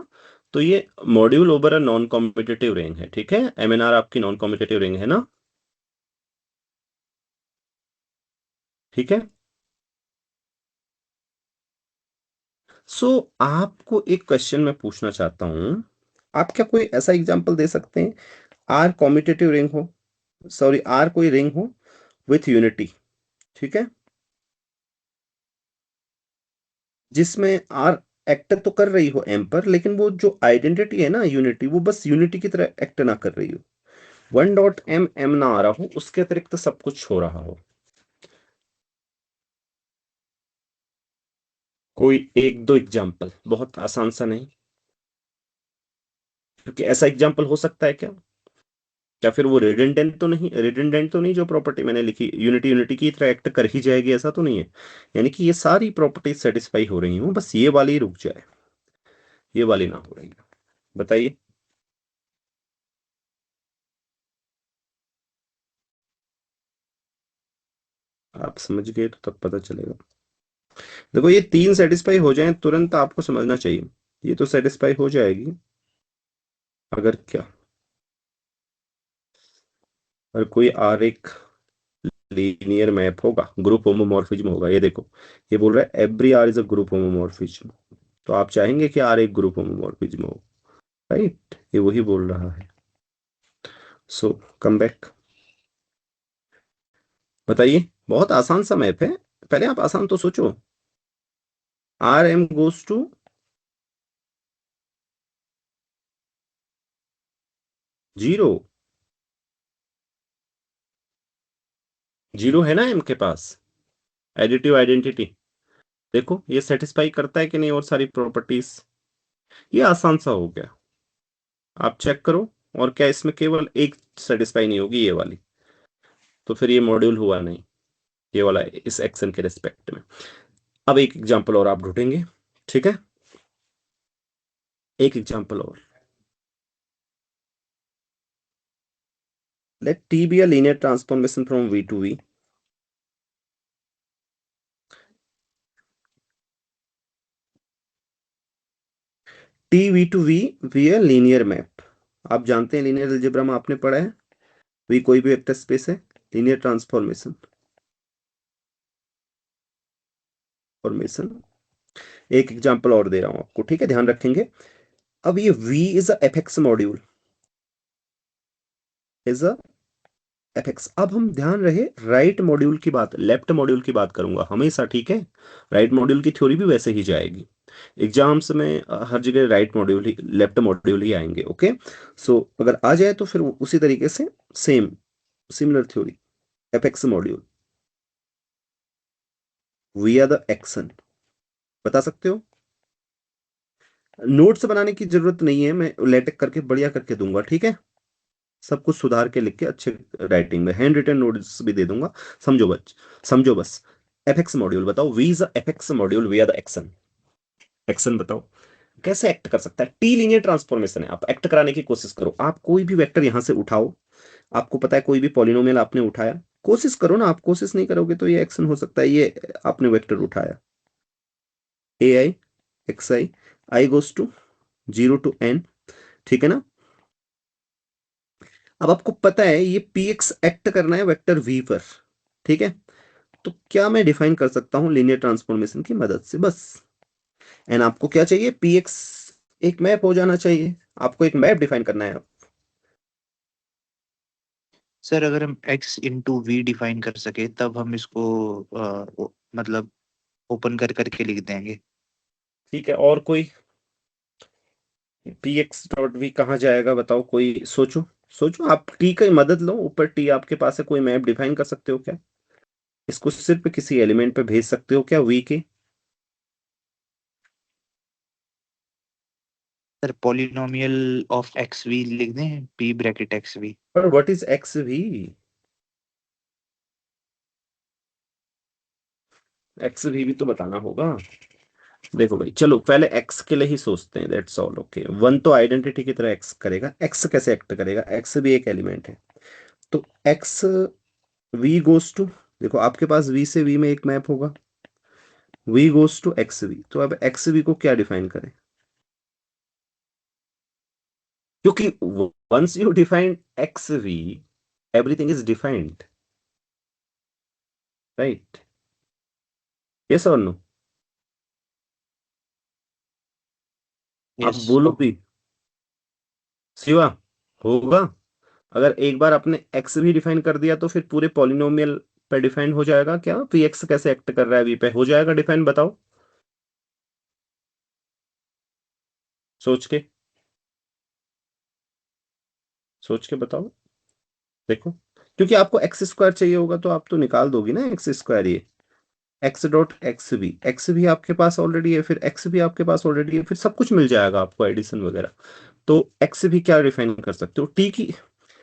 तो ये module over a non competitive ring है। ठीक है, एम एन आर आपकी नॉन कॉम्पिटिटिव रिंग है ना? ठीक है, सो आपको एक क्वेश्चन मैं पूछना चाहता हूं, आप क्या कोई ऐसा एग्जांपल दे सकते हैं, आर कॉम्पिटिटिव रिंग हो, सॉरी आर कोई रिंग हो, विथ यूनिटी, ठीक है, जिसमें आर एक्ट तो कर रही हो एम पर, लेकिन वो जो आइडेंटिटी है ना यूनिटी, वो बस यूनिटी की तरह एक्ट ना कर रही हो, वन डॉट एम एम ना आ रहा हो, उसके अतिरिक्त सब कुछ हो रहा हो। कोई एक दो एग्जाम्पल, बहुत आसान सा नहीं, क्योंकि ऐसा एग्जाम्पल हो सकता है क्या, या फिर वो रिडंडेंट तो नहीं जो प्रॉपर्टी मैंने लिखी यूनिटी यूनिटी की तरह एक्ट कर ही जाएगी, ऐसा तो नहीं है। यानी कि ये सारी प्रॉपर्टीज सेटिस्फाई हो रही हूँ, बस ये वाली रुक जाए, ये वाली ना हो रही है। बताइए। आप समझ गए तो तब पता चलेगा। देखो ये तीन सेटिस्फाई हो जाएं तुरंत आपको समझना चाहिए, ये तो सेटिस्फाई हो जाएगी, अगर क्या, अगर कोई आरेख लीनियर मैप होगा, ग्रुप होमोमॉर्फिज्म होगा, ये देखो ये बोल रहा है every R is a group homomorphism, तो आप चाहेंगे कि आर एक ग्रुप होमोमॉर्फिज्म हो, राइट, ये वही बोल रहा है। सो कम बैक, बताइए, बहुत आसान सा मैप है, पहले आप आसान तो सोचो। R M goes to zero, zero है ना एम के पास, एडिटिव आइडेंटिटी, देखो ये सेटिस्फाई करता है कि नहीं, और सारी प्रॉपर्टीज, ये आसान सा हो गया, आप चेक करो। और क्या इसमें केवल एक सेटिस्फाई नहीं होगी, ये वाली, तो फिर ये मॉड्यूल हुआ नहीं, ये वाला इस एक्शन के रिस्पेक्ट में। अब एक एग्जांपल और आप ढूंढेंगे, ठीक है, एक एग्जांपल और, let T be a linear transformation from V to V, T V to V be a linear map। आप जानते हैं लीनियर अलजेब्रा में आपने पढ़ा है, V कोई भी वेक्टर स्पेस है, लीनियर ट्रांसफॉर्मेशन फॉर्मेशन। एक एग्जांपल और दे रहा हूं आपको, ठीक है, ध्यान रखेंगे। अब ये V is a FX module, is a FX, अब हम ध्यान रहे राइट मॉड्यूल की बात, लेफ्ट मॉड्यूल की बात करूंगा हमेशा, ठीक है, राइट मॉड्यूल की थ्योरी भी वैसे ही जाएगी एग्जाम्स में, हर जगह राइट मॉड्यूल ही लेफ्ट मॉड्यूल ही आएंगे, ओके। सो अगर आ जाए तो फिर उसी तरीके से same similar theory, F X module, V are the action, बता सकते हो। नोट्स बनाने की जरूरत नहीं है, मैं लेटेक करके बढ़िया करके दूंगा, ठीक है, सब कुछ सुधार के लिख के अच्छे राइटिंग में हैंड रिटन नोट्स भी दे दूंगा। समझो बच समझो बस, एफएक्स मॉड्यूल बताओ, V is the F X module, V are the action, action बताओ कैसे एक्ट कर सकता है। टी लीनियर ट्रांसफॉर्मेशन है, आप एक्ट कराने की कोशिश करो, आप कोई भी वेक्टर यहां से उठाओ, आपको पता है कोई भी पॉलिनोमियल आपने उठाया, कोशिश करो ना, आप कोशिश नहीं करोगे तो ये एक्शन हो सकता है, ये आपने वेक्टर उठाया A I X I goes to zero to N, ठीक है ना। अब आपको पता है ये पी एक्स एक्ट करना है वेक्टर वी पर, ठीक है, तो क्या मैं डिफाइन कर सकता हूं लीनियर ट्रांसफॉर्मेशन की मदद से, बस। एंड आपको क्या चाहिए, पी एक्स एक मैप हो जाना चाहिए, आपको एक मैप डिफाइन करना है। सर अगर हम x इंटू वी डिफाइन कर सके तब हम इसको मतलब ओपन कर करके लिख देंगे। ठीक है, और कोई, पी एक्स डॉट वी कहाँ जाएगा बताओ, कोई सोचो, सोचो, आप टी की मदद लो, ऊपर टी आपके पास है, कोई मैप डिफाइन कर सकते हो क्या, इसको सिर्फ किसी एलिमेंट पे भेज सकते हो क्या वी के। Sir polynomial of X V लिख दें, p ब्रैकेट एक्स वी। पर what is X V, X V भी तो बताना होगा। देखो भाई, चलो पहले एक्स के लिए ही सोचते हैं, दैट्स ऑल, ओके। वन तो आइडेंटिटी की तरह एक्स करेगा, एक्स कैसे एक्ट करेगा, एक्स भी एक एलिमेंट है, तो एक्स वी गोस टू, देखो आपके पास वी से वी में एक मैप होगा, V goes to X V, तो अब एक्स वी को क्या डिफाइन करें, क्योंकि once you define X V everything is defined, right, yes और नो, आप यस। बोलो भी, शिवा, होगा। अगर एक बार आपने एक्स भी डिफाइन कर दिया तो फिर पूरे पॉलिनोमियल पे डिफाइन हो जाएगा क्या, पी एक्स कैसे एक्ट कर रहा है वी पे, हो जाएगा डिफाइन, बताओ सोच के, सोच के बताओ। देखो, क्योंकि आपको एक्स स्क्वायर चाहिए होगा तो आप तो निकाल दोगी ना एक्स स्क्वायर, ये एक्स डॉट एक्स भी आपके पास ऑलरेडी है, फिर एक्स भी आपके पास ऑलरेडी है, फिर सब कुछ मिल जाएगा आपको एडिशन वगैरह। तो एक्स भी क्या डिफाइन कर सकते हो, टी की,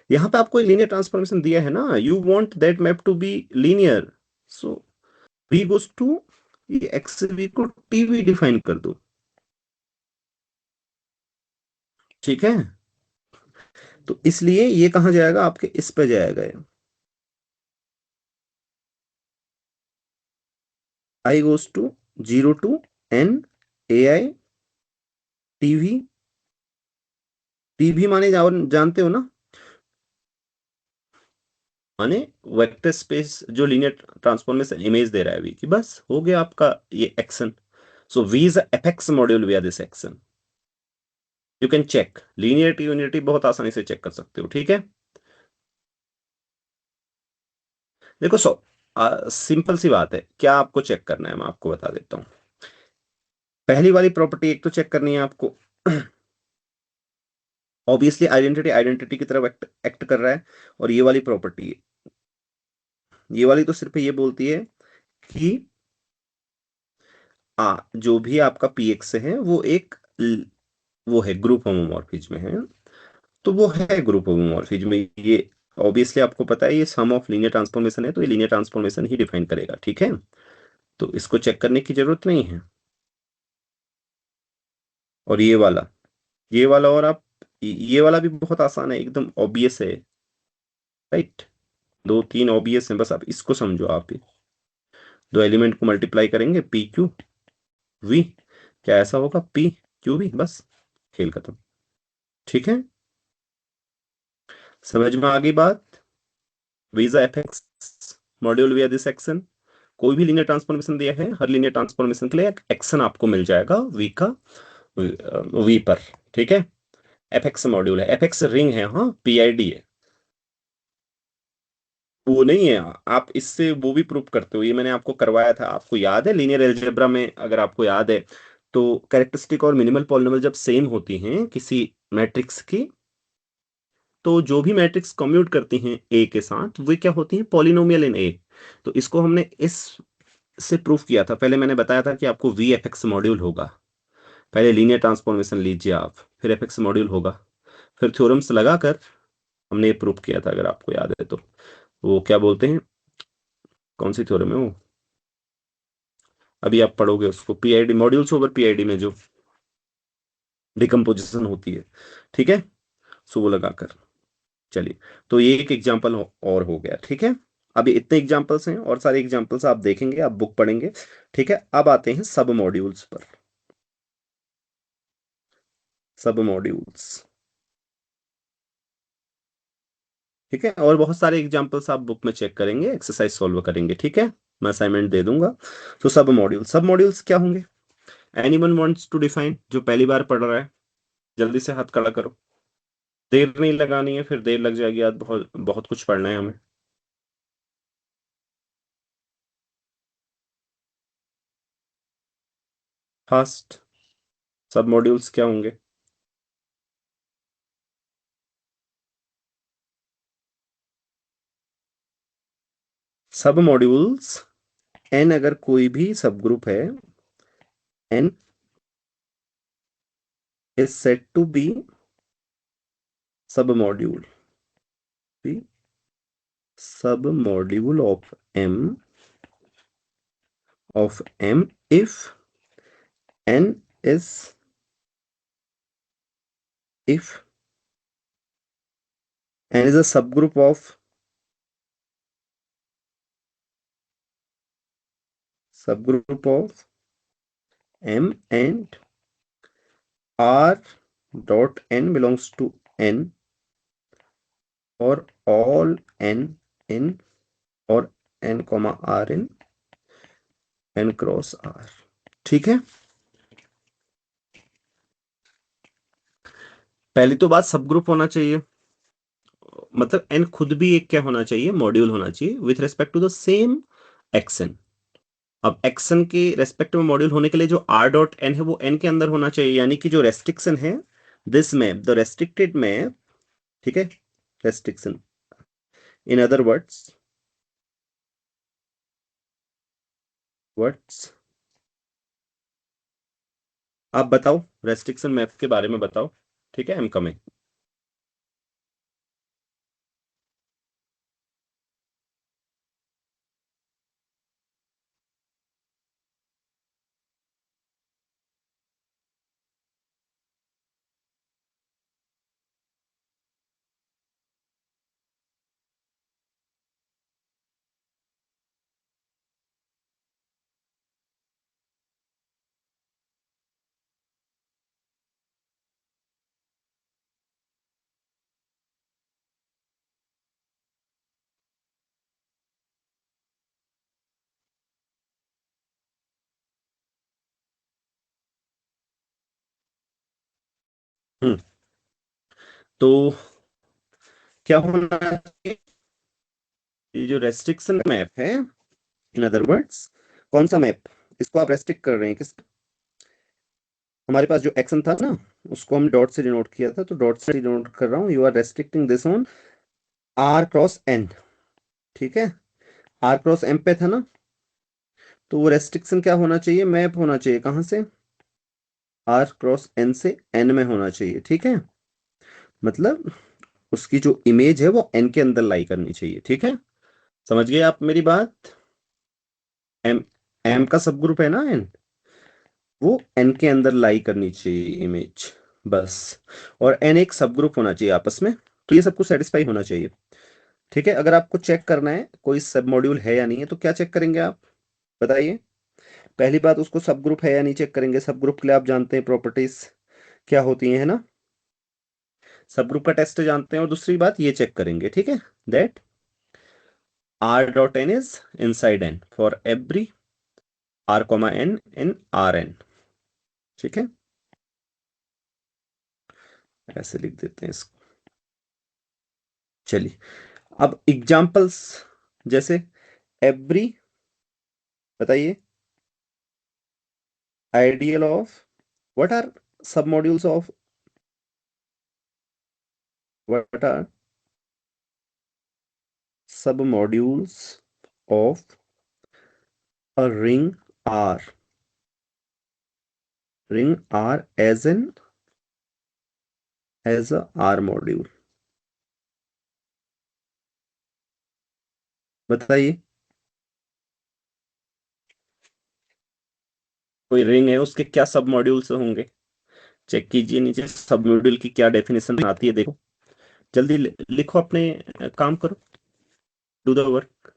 यहाँ पे आपको लीनियर ट्रांसफॉर्मेशन दिया है ना, you want that map to be linear, so V goes to, ये एक्स भी को टी भी डिफाइन कर दो, ठीक है। तो इसलिए ये कहाँ जाएगा, आपके इस पे जाएगा ये, I goes to 0 to n ai TV, TV माने जानते हो ना, माने वेक्टर स्पेस जो लीनियर ट्रांसफॉर्मेशन इमेज दे रहा है वी की, बस हो गया आपका ये action. So V is apex module V are this action, you can check linearity unity बहुत आसानी से चेक कर सकते हो, ठीक है। देखो सिंपल सी बात है, क्या आपको चेक करना है मैं आपको बता देता हूँ। पहली वाली प्रॉपर्टी एक तो चेक करनी है आपको, ऑब्वियसली आइडेंटिटी आइडेंटिटी की तरफ एक्ट कर रहा है, और ये वाली प्रॉपर्टी, ये वाली तो सिर्फ ये बोलती है कि जो भी आपका पी एक्स है वो एक वो है ग्रुप होमोमॉर्फिज्म है, तो वो है ग्रुप होमोमॉर्फिज्म, ये ऑब्वियसली आपको पता है, ये सम ऑफ लीनियर ट्रांसफॉर्मेशन है, तो ये लीनियर ट्रांसफॉर्मेशन ही डिफाइन करेगा, ठीक है। तो इसको चेक करने की जरूरत नहीं है। और ये वाला और आप, ये वाला भी बहुत आसान है, एकदम ऑब्वियस है, राइट, दो तीन ऑब्वियस है, बस आप इसको समझो, आप ही दो एलिमेंट को मल्टीप्लाई करेंगे पी क्यू वी, क्या ऐसा होगा पी क्यू वी, बस खेल खत्म, ठीक है। समझ में आ गई बात, V as F X module via this action, कोई भी लीनियर ट्रांसफॉर्मेशन दिया है, हर लीनियर ट्रांसफॉर्मेशन के लिए एक एक्शन आपको मिल जाएगा वी का, वी पर, ठीक है। एफ एक्स मॉड्यूल है, एफ एक्स रिंग है, हाँ पीआईडी है, वो नहीं है, आप इससे वो भी प्रूव करते हो, ये मैंने आपको करवाया था, आपको याद है लीनियर अलजेब्रा में, अगर आपको याद है तो कैरेक्टरिस्टिक और मिनिमल पॉलिनॉमियल जब सेम होती हैं किसी मैट्रिक्स की, तो जो भी मैट्रिक्स कम्यूट करती हैं ए के साथ वे क्या होती हैं, पॉलिनोमियल इन ए। तो इसको हमने इस से प्रूफ किया था, पहले मैंने बताया था कि आपको वी एफ एक्स मॉड्यूल होगा, पहले लीनियर ट्रांसफॉर्मेशन लीजिए आप, फिर एफ एक्स मॉड्यूल होगा, फिर थ्योरम्स लगाकर हमने ये प्रूफ किया था, अगर आपको याद है तो, वो क्या बोलते हैं, कौन सी थ्योरम है वो, अभी आप पढ़ोगे उसको, पीआईडी मॉड्यूल्स ओवर पीआईडी में जो डिकम्पोजिशन होती है, ठीक है, सो वो लगाकर, चलिए। तो ये एक एग्जाम्पल और हो गया, ठीक है। अभी इतने एग्जाम्पल्स हैं, और सारे एग्जाम्पल्स आप देखेंगे, आप बुक पढ़ेंगे, ठीक है। अब आते हैं सब मॉड्यूल्स पर, सब मॉड्यूल्स, ठीक है, और बहुत सारे एग्जाम्पल्स आप बुक में चेक करेंगे, एक्सरसाइज सॉल्व करेंगे, ठीक है, मैं असाइनमेंट दे दूंगा। तो सब मॉड्यूल्स क्या होंगे, एनीवन वांट्स टू डिफाइन, जो पहली बार पढ़ रहा है जल्दी से हाथ खड़ा करो, देर नहीं लगानी है, फिर देर लग जाएगी, आज बहुत बहुत कुछ पढ़ना है हमें। फास्ट, सब मॉड्यूल्स क्या होंगे, सब मॉड्यूल्स, एन अगर कोई भी सब ग्रुप है, N is said to be submodule, be submodule of M if n is, if n is a subgroup of M and R dot n belongs to n, or all n in, or n comma r in n cross r, ठीक है। पहली तो बात सब group होना चाहिए, मतलब N खुद भी एक क्या होना चाहिए, मॉड्यूल होना चाहिए with respect to the same action. अब एक्सन के रेस्पेक्ट में मॉड्यूल होने के लिए जो आर डॉट एन है वो एन के अंदर होना चाहिए, यानी कि जो रेस्ट्रिक्शन है, this map the restricted map, ठीक है, रेस्ट्रिक्शन इन अदर वर्ड्स आप बताओ, रेस्ट्रिक्शन मैप के बारे में बताओ, ठीक है, आई एम कमिंग। तो क्या होना चाहिए, ये जो रेस्ट्रिक्शन मैप है, इन अदर वर्ड्स कौन सा मैप, इसको आप रेस्ट्रिक्ट कर रहे हैं किस, हमारे पास जो एक्शन था ना उसको हम डॉट से डिनोट किया था, तो डॉट से डिनोट कर रहा हूं, you are restricting this on R cross N, ठीक है, आर क्रॉस एम पे था ना, तो वो रेस्ट्रिक्शन क्या होना चाहिए, मैप होना चाहिए कहां से, आर क्रॉस एन से एन में होना चाहिए, ठीक है, मतलब उसकी जो इमेज है वो एन के अंदर लाई करनी चाहिए, ठीक है, समझ गए आप मेरी बात। एम, एम का सब ग्रुप है ना एन, वो एन के अंदर लाई करनी चाहिए इमेज, बस। और एन एक सब ग्रुप होना चाहिए आपस में, तो ये सबको सेटिस्फाई होना चाहिए, ठीक है। अगर आपको चेक करना है कोई सब मॉड्यूल है या नहीं है तो क्या चेक करेंगे आप, बताइए। पहली बात, उसको सब ग्रुप है या नहीं चेक करेंगे, सब ग्रुप के लिए आप जानते हैं प्रॉपर्टीज क्या होती है ना, सब ग्रुप का टेस्ट जानते हैं, और दूसरी बात ये चेक करेंगे, ठीक है, that R dot N is inside N for every R comma N in R N, ठीक है, ऐसे लिख देते हैं इसको। चलिए अब एग्जांपल्स, जैसे एवरी, बताइए, आइडियल ऑफ, व्हाट आर सब मॉड्यूल्स ऑफ, व्हाट आर सब modules of a ring R as a R module, बताइए। कोई रिंग है उसके क्या सब मॉड्यूल्स होंगे, चेक कीजिए नीचे सब मॉड्यूल की क्या डेफिनेशन आती है, देखो जल्दी लिखो, अपने काम करो, do the work.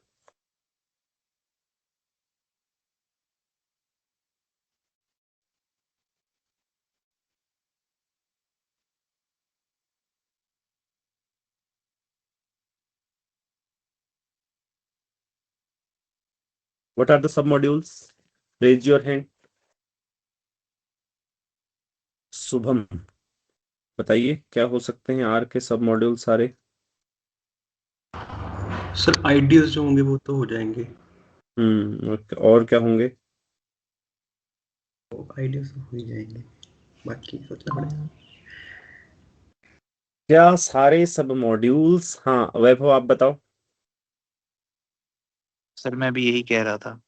What are the sub modules, raise your hand. Shubham, बताइए क्या हो सकते हैं आर के सब मॉड्यूल सारे। सर आइडियल्स जो होंगे वो तो हो जाएंगे, और क्या होंगे, आइडियल्स तो हो ही जाएंगे, बाकी सोचना पड़ेगा। क्या सारे सब मॉड्यूल्स, हाँ वैभव आप बताओ। सर मैं भी यही कह रहा था।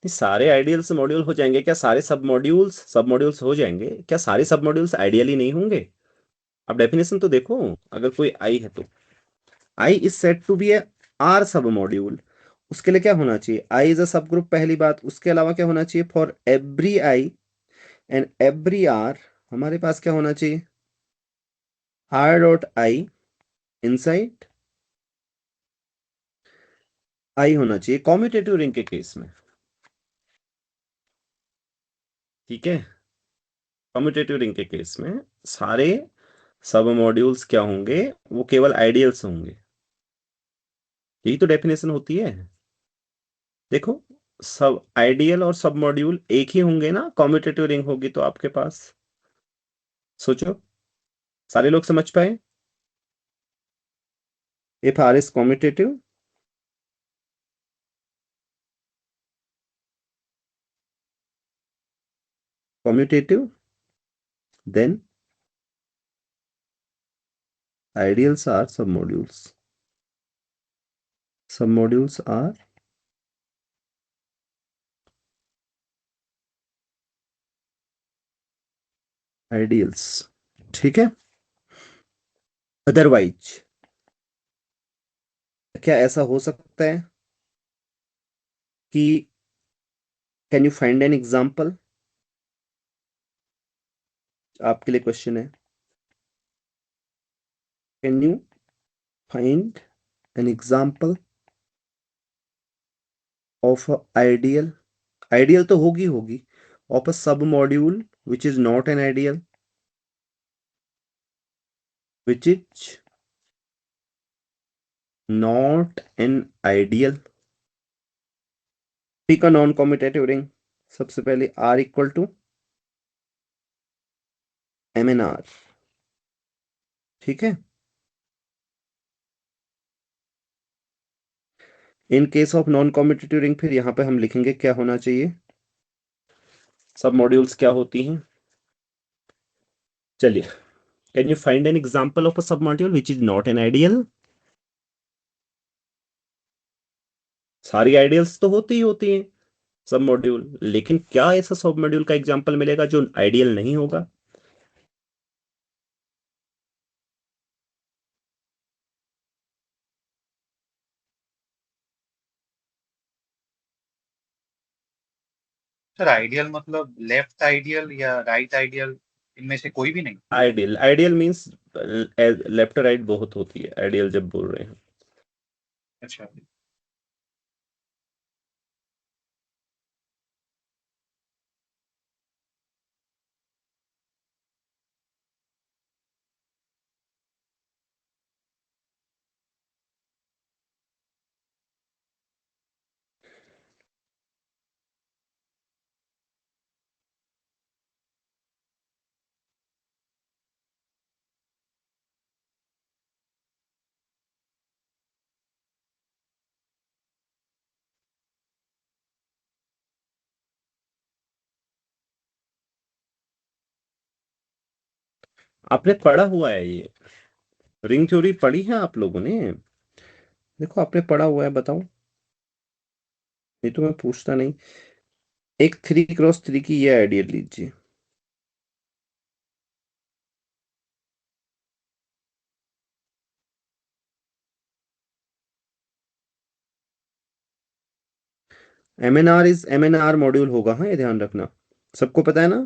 नहीं, सारे आइडियल्स मॉड्यूल हो जाएंगे क्या, सारे सब मॉड्यूल्स हो जाएंगे क्या, सारे सब मॉड्यूल्स आइडियली नहीं होंगे। अब डेफिनेशन तो देखो, अगर कोई आई है तो I is said to be a R submodule, उसके लिए क्या होना चाहिए, आई इज अ सब ग्रुप, पहली बात, उसके अलावा क्या होना चाहिए, for every I and every R हमारे पास क्या होना चाहिए, R dot I inside I होना चाहिए कॉम्यूटेटिव रिंग के केस में, ठीक है, कॉम्यूटेटिव रिंग के केस में सारे सब मॉड्यूल्स क्या होंगे, वो केवल आइडियल्स होंगे, यही तो डेफिनेशन होती है। देखो, सब आइडियल और सब मॉड्यूल एक ही होंगे ना, कॉम्यूटेटिव रिंग होगी तो आपके पास, सोचो, सारे लोग समझ पाए। If R is commutative, then ideals are submodules. Submodules are ideals. ठीक है. अदरवाइज क्या ऐसा हो सकता है कि can you find an example? आपके लिए क्वेश्चन है, can you find an example of ideal? Ideal तो होगी ऑफ अ सब module which is not an ideal, which is not an ideal. Pick a non commutative ring. सबसे पहले R equal to MNR. ठीक है. In case of non commutative ring फिर यहां पे हम लिखेंगे क्या होना चाहिए, सब मॉड्यूल्स क्या होती हैं. चलिए, can you find an example of a सब module which is not an ideal? सारी आइडियल्स तो होती हैं सब मॉड्यूल, लेकिन क्या ऐसा सब मॉड्यूल का एग्जांपल मिलेगा जो आइडियल नहीं होगा? सर आइडियल मतलब लेफ्ट आइडियल या राइट आइडियल, इनमें से कोई भी नहीं? आइडियल मींस लेफ्ट राइट बहुत होती है आइडियल जब बोल रहे हैं. अच्छा, आपने पढ़ा हुआ है ये रिंग थ्योरी, पढ़ी है आप लोगों ने? देखो आपने पढ़ा हुआ है, बताओ. ये तो मैं पूछता नहीं. एक 3x3 की ये आइडियल लीजिए. MNR मॉड्यूल होगा. हाँ, ये ध्यान रखना. सबको पता है ना,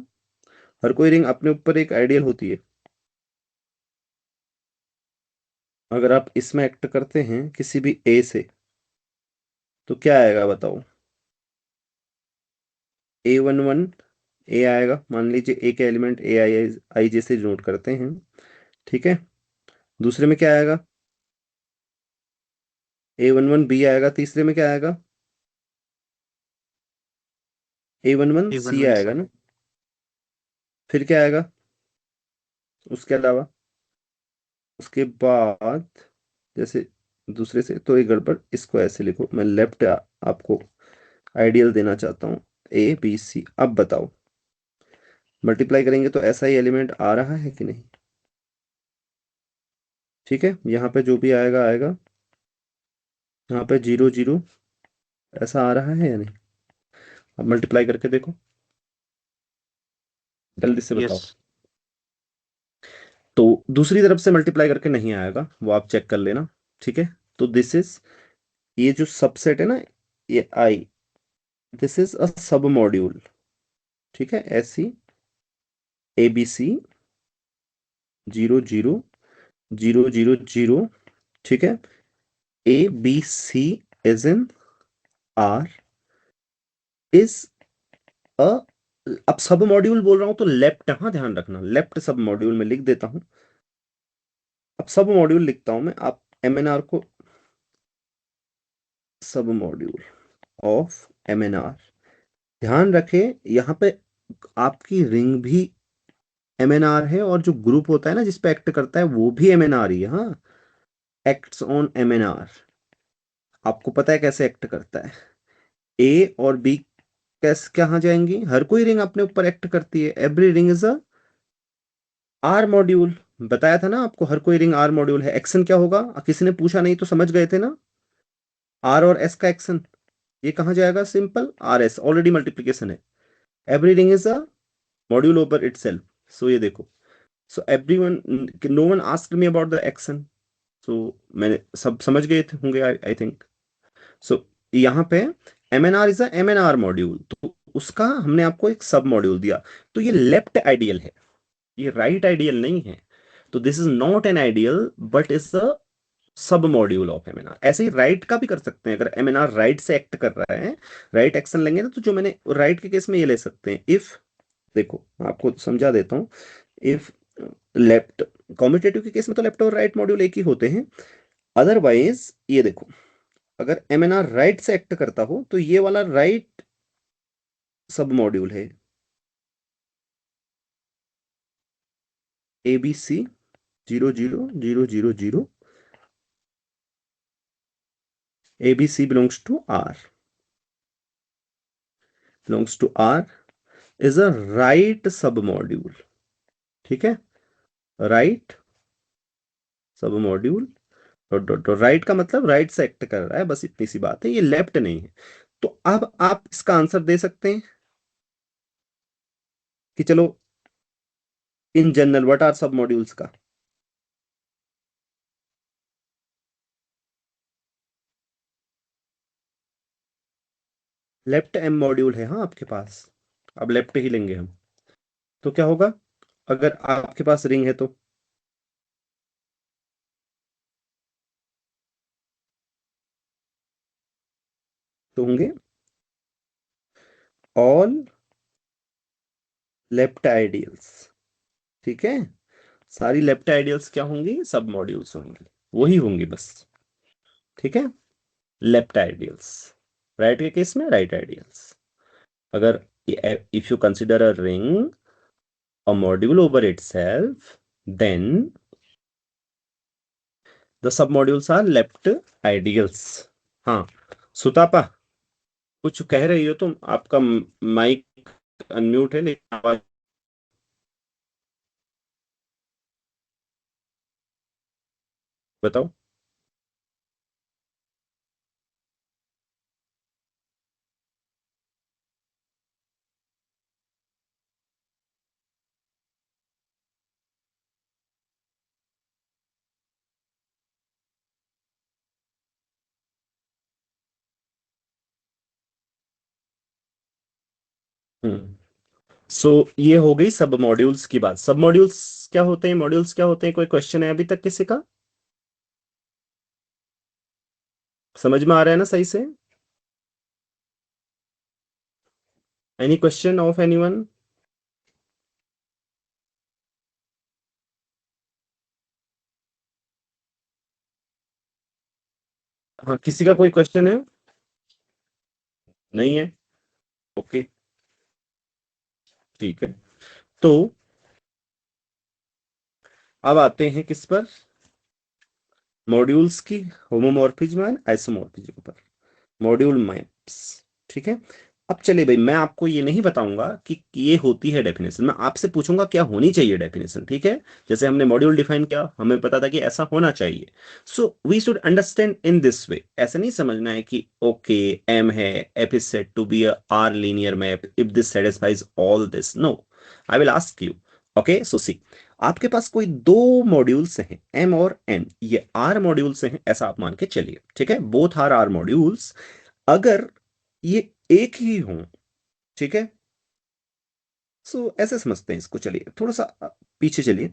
हर कोई रिंग अपने ऊपर एक आइडियल होती है. अगर आप इसमें एक्ट करते हैं किसी भी ए से तो क्या आएगा बताओ. A11 ए आएगा. मान लीजिए ए के एलिमेंट आई जैसे नोट करते हैं. ठीक है. दूसरे में क्या आएगा? A11 बी आएगा. तीसरे में क्या आएगा? A11 सी A11 आएगा ना. फिर क्या आएगा उसके अलावा? उसके बाद जैसे दूसरे से तो एक गड़बड़, इसको ऐसे लिखो. मैं लेफ्ट आपको आइडियल देना चाहता हूँ, ABC. अब बताओ, मल्टीप्लाई करेंगे तो ऐसा ही एलिमेंट आ रहा है कि नहीं? ठीक है. यहाँ पे जो भी आएगा आएगा. यहाँ पे 0 0 ऐसा आ रहा है या नहीं? अब मल्टीप्लाई करके देखो, जल्दी से यस. बताओ. तो दूसरी तरफ से मल्टीप्लाई करके नहीं आएगा, वो आप चेक कर लेना. ठीक है. तो दिस इज, ये जो सबसेट है ना, ये आई, दिस इज अ सब मॉड्यूल. ठीक है. ऐसी ABC 0 0 0 0 0. ठीक है. ABC is in R is a, अब सब मॉड्यूल बोल रहा हूं तो लेफ्ट, हाँ ध्यान रखना, लेफ्ट सब मॉड्यूल में लिख देता हूं. अब सब मॉड्यूल लिखता हूं मैं. आप MNR को, सब मॉड्यूल ऑफ MNR, ध्यान रखें यहां पे आपकी रिंग भी MNR है और जो ग्रुप होता है ना जिसपे एक्ट करता है वो भी MNR ही है. हाँ, एक्ट्स ऑन MNR। आपको पता है कैसे एक्ट करता है। ए और बी कैसे कहाँ जाएंगी, हर कोई रिंग अपने ऊपर एक्ट करती है। Every ring is a R module. बताया था ना आपको, हर कोई रिंग आर मॉड्यूल है। एक्शन क्या होगा, किसी ने पूछा नहीं तो समझ गए थे ना, आर और एस का एक्शन। ये कहाँ जाएगा, simple R S, already multiplication है। Every ring is a module over itself. So ये देखो, so everyone, no one asked me about the action. सो मैंने सब समझ गए थे होंगे, आई थिंक। सो यहाँ पे MNR is a MNR module, तो उसका हमने आपको एक सब मॉड्यूल दिया। तो ये लेफ्ट आइडियल है, ये राइट आइडियल नहीं है। तो this is not an ideal but is a सब मॉड्यूल ऑफ MNR। ऐसे ही राइट का भी कर सकते हैं, अगर MNR राइट से एक्ट कर रहा है, राइट एक्शन लेंगे ना, तो जो मैंने राइट के केस में ये ले सकते हैं। इफ, देखो मैं आपको समझा देता हूँ। इफ लेफ्ट, कॉम्यूटेटिव के केस में तो लेफ्ट और राइट मॉड्यूल एक ही होते हैं। अदरवाइज ये देखो, अगर MNR राइट से एक्ट करता हो तो ये वाला राइट सब मॉड्यूल है। ABC 0 0 0 0 0, ABC belongs to R is a right sub module। ठीक है, राइट सब module, dot dot dot. Right का मतलब राइट से एक्ट कर रहा है, बस इतनी सी बात है, ये लेफ्ट नहीं है। तो अब आप इसका आंसर दे सकते हैं कि चलो इन जनरल व्हाट आर सब मॉड्यूल्स का। लेफ्ट M मॉड्यूल है हाँ आपके पास, अब लेफ्ट ही लेंगे हम। तो क्या होगा, अगर आपके पास रिंग है तो होंगे ऑल लेफ्ट आइडियल्स। ठीक है, सारी लेफ्ट आइडियल्स क्या होंगी, सब मॉड्यूल्स होंगी, वही होंगी बस। ठीक है, लेफ्ट आइडियल्स। राइट के केस में राइट आइडियल्स। अगर if you consider a ring a module over itself, then the submodules are left ideals। हाँ, सुतापा कुछ कह रही हो तुम, आपका माइक अनम्यूट है लेकिन आवाज। बताओ। हम्म, सो ये हो गई सब मॉड्यूल्स की बात। सब मॉड्यूल्स क्या होते हैं, मॉड्यूल्स क्या होते हैं, कोई क्वेश्चन है अभी तक किसी का, समझ में आ रहा है ना सही से। Any question of anyone. हाँ, किसी का कोई क्वेश्चन है, नहीं है, ओके ठीक है। तो अब आते हैं किस पर, मॉड्यूल्स की होमोमॉर्फिज्म एंड आइसोमॉर्फिज्म पर, मॉड्यूल मैप्स। ठीक है, अब चलिए भाई, मैं आपको ये नहीं बताऊंगा कि ये होती है डेफिनेशन, मैं आपसे पूछूंगा क्या होनी चाहिए डेफिनेशन। ठीक है, जैसे हमने मॉड्यूल डिफाइन किया, हमें पता था कि ऐसा होना चाहिए। So we should understand in this way. ऐसा नहीं समझना है कि ओके M है, F is said to be a R linear map if this satisfies all this. No, I will ask you. Okay, so see, आपके पास कोई दो मॉड्यूल्स हैं M और N, ये R मॉड्यूल्स हैं ऐसा आप मान के चलिए। ठीक है, बोथ आर R मॉड्यूल्स। अगर ये एक ही हो, ठीक है, सो ऐसे समझते हैं इसको। चलिए थोड़ा सा पीछे चलिए,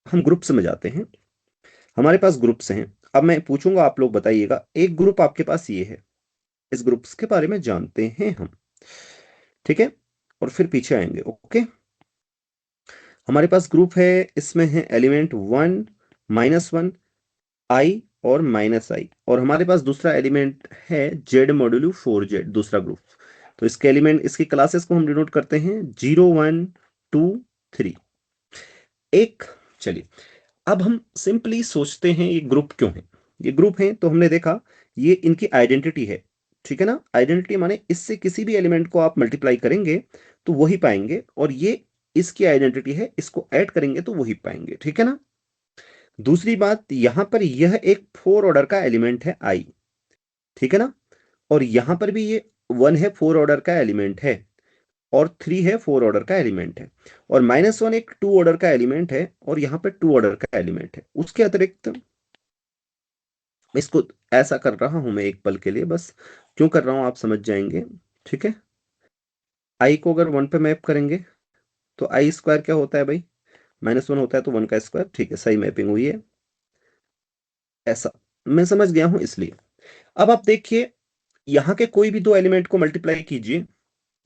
हम ग्रुप्स में जाते हैं। हमारे पास ग्रुप्स हैं, अब मैं पूछूंगा आप लोग बताइएगा। एक ग्रुप आपके पास ये है, इस ग्रुप्स के बारे में जानते हैं हम। ठीक है, और फिर पीछे आएंगे। ओके, हमारे पास ग्रुप है, इसमें है एलिमेंट 1, -1, I और -I, और हमारे पास दूसरा एलिमेंट है Z मॉड्यूलो 4Z, दूसरा ग्रुप। तो इसके एलिमेंट, इसकी क्लासेस को हम डिनोट करते हैं 0 1 2 3। एक, चलिए अब हम सिंपली सोचते हैं ये ग्रुप क्यों है। ये ग्रुप है तो हमने देखा ये इनकी आइडेंटिटी है, ठीक है ना। आइडेंटिटी माने इससे किसी भी एलिमेंट को आप मल्टीप्लाई करेंगे तो वही पाएंगे, और ये इसकी आइडेंटिटी है, इसको ऐड करेंगे तो वही पाएंगे, ठीक है ना। दूसरी बात, यहां पर यह एक 4 ऑर्डर का एलिमेंट है आई, ठीक है ना। और यहां पर भी ये 1 है, 4 ऑर्डर का एलिमेंट है, और 3 है, 4 ऑर्डर का एलिमेंट है, और -1 एक 2 ऑर्डर का एलिमेंट है, और यहां पर 2 ऑर्डर का एलिमेंट है। उसके अतिरिक्त इसको ऐसा कर रहा हूं मैं एक पल के लिए, बस क्यों कर रहा हूं आप समझ जाएंगे, ठीक है। आई को अगर 1 पे मैप करेंगे तो आई स्क्वायर क्या होता है भाई, -1 होता है तो 1 का स्क्वायर, ठीक है, सही मैपिंग हुई है। ऐसा मैं समझ गया हूं, इसलिए अब आप देखिए यहां के कोई भी दो एलिमेंट को मल्टीप्लाई कीजिए।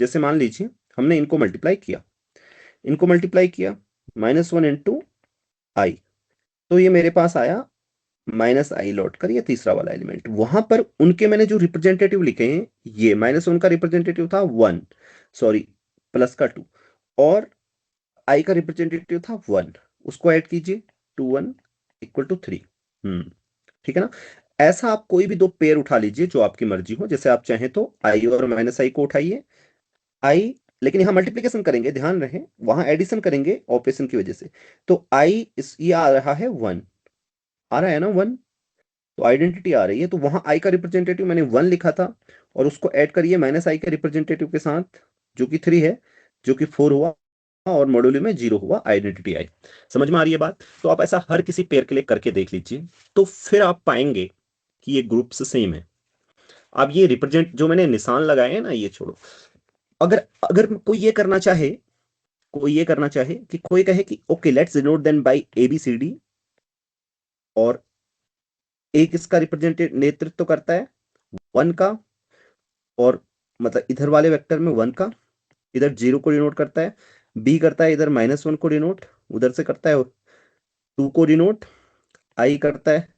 जैसे मान लीजिए हमने इनको मल्टीप्लाई किया, इनको मल्टीप्लाई किया, -1 इंटू आई, तो ये मेरे पास आया -i लौट कर, ये तीसरा वाला एलिमेंट। वहां पर उनके मैंने जो रिप्रेजेंटेटिव लिखे हैं, ये -1 का रिप्रेजेंटेटिव था 1, सॉरी प्लस का 2, और i का रिप्रेजेंटेटिव था 1, उसको ऐड कीजिए, 2 1 इक्वल टू 3। ठीक है ना। ऐसा आप कोई भी दो पेयर उठा लीजिए जो आपकी मर्जी हो, जैसे आप चाहें तो i और -i को उठाइए, i, लेकिन यहां मल्टीप्लीकेशन करेंगे, ध्यान रहे, वहां एडिशन करेंगे ऑपरेशन की वजह से, तो i ये आ रहा है 1, आ रहा है ना 1, तो आइडेंटिटी आ रही है, तो वहां आई का रिप्रेजेंटेटिव मैंने 1 लिखा था, और उसको ऐड करिए -i के रिप्रेजेंटेटिव के साथ जो कि 3 है, जो कि 4 हुआ, और मॉड्यूल में 0 हुआ, आइडेंटिटी आई। समझ में आ रही है बात। तो आप ऐसा हर किसी पेयर के लिए करके देख लीजिए, तो फिर आप पाएंगे कि ये ग्रुप से सेम है। अब ये रिप्रेजेंट जो मैंने निशान लगाए हैं ना, ये छोड़ो, अगर अगर कोई ये करना चाहे, कोई ये करना चाहे कि कोई कहे कि okay let's denote them by ABCD, और एक इसका रिप्रेजेंटेटिव नेतृत्व करता है 1 का, और मतलब इधर वाले वेक्टर में 1 का, इधर 0 को डिनोट करता है, बी करता है इधर -1 को डिनोट, उधर से करता है 2 को डिनोट, आई करता है,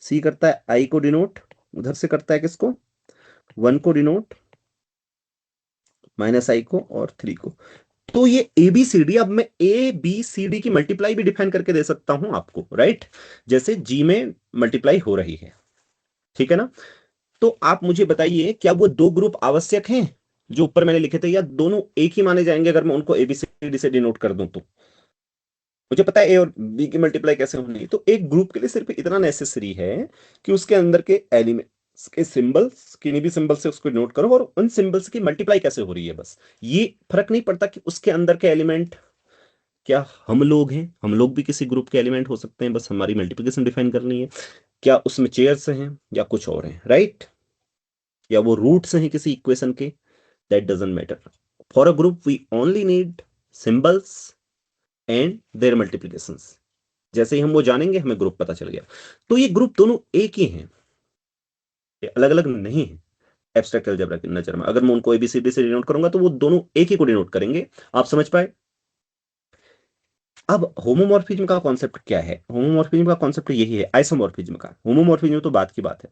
सी करता है आई को डिनोट, उधर से करता है किसको, 1 को डिनोट, -i को, और 3 को। तो ये ABCD, अब मैं ABCD की मल्टीप्लाई भी डिफाइन करके दे सकता हूं आपको, राइट, जैसे G में मल्टीप्लाई हो रही है, ठीक है ना। तो आप मुझे बताइए क्या वो दो ग्रुप आवश्यक हैं जो ऊपर मैंने लिखे थे, या दोनों एक ही माने जाएंगे अगर मैं उनको ABCD से डिनोट कर दूं तो। मुझे पता है A और B की मल्टीप्लाई कैसे होनी है, तो एक ग्रुप के लिए सिर्फ इतना नेसेसरी है कि उसके अंदर के एलिमेंट्स के सिंबल्स, किन्हीं भी सिंबल से उसको डिनोट करो, और उन सिंबल्स की मल्टीप्लाई कैसे हो रही है, बस ये फर्क नहीं पड़ता कि उसके अंदर के एलिमेंट क्या हम लोग हैं, हम लोग भी किसी ग्रुप के एलिमेंट हो सकते हैं, बस हमारी मल्टीप्लिकेशन डिफाइन करनी है, क्या उसमें चेयर्स हैं या कुछ और हैं, राइट, या वो रूट्स हैं किसी इक्वेशन के, that doesn't matter. For a group we only need symbols and their multiplications. जैसे ही हम वो जानेंगे हमें ग्रुप पता चल गया। तो ये ग्रुप दोनों एक ही हैं, ये अलग अलग नहीं है। एब्स्ट्रैक्ट अलजेब्रा की नजर में अगर मैं उनको ABCD से डिनोट करूंगा तो वो दोनों एक ही को डिनोट करेंगे। आप समझ पाए। अब होमोमॉर्फिज्म का कॉन्सेप्ट क्या है, होमोमॉर्फिज्म का कॉन्सेप्ट यही है आइसोमॉर्फिज्म का। होमोमॉर्फिज्म तो बात की बात है,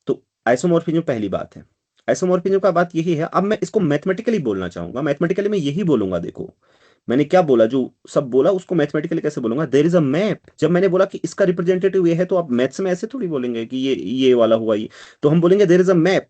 तो आइसोमॉर्फिज्म पहली बात है। आइसोमॉर्फिज्म का बात यही है। अब मैं इसको मैथमेटिकली बोलना चाहूंगा, मैथमेटिकली मैं यही बोलूंगा, देखो मैंने क्या बोला, जो सब बोला उसको मैथमेटिकली कैसे बोलूंगा, देयर इज अ मैप। जब मैंने बोला कि इसका रिप्रेजेंटेटिव ये है, तो आप मैथ्स में ऐसे थोड़ी बोलेंगे कि ये वाला हुआ ये, तो हम बोलेंगे देयर इज अ मैप,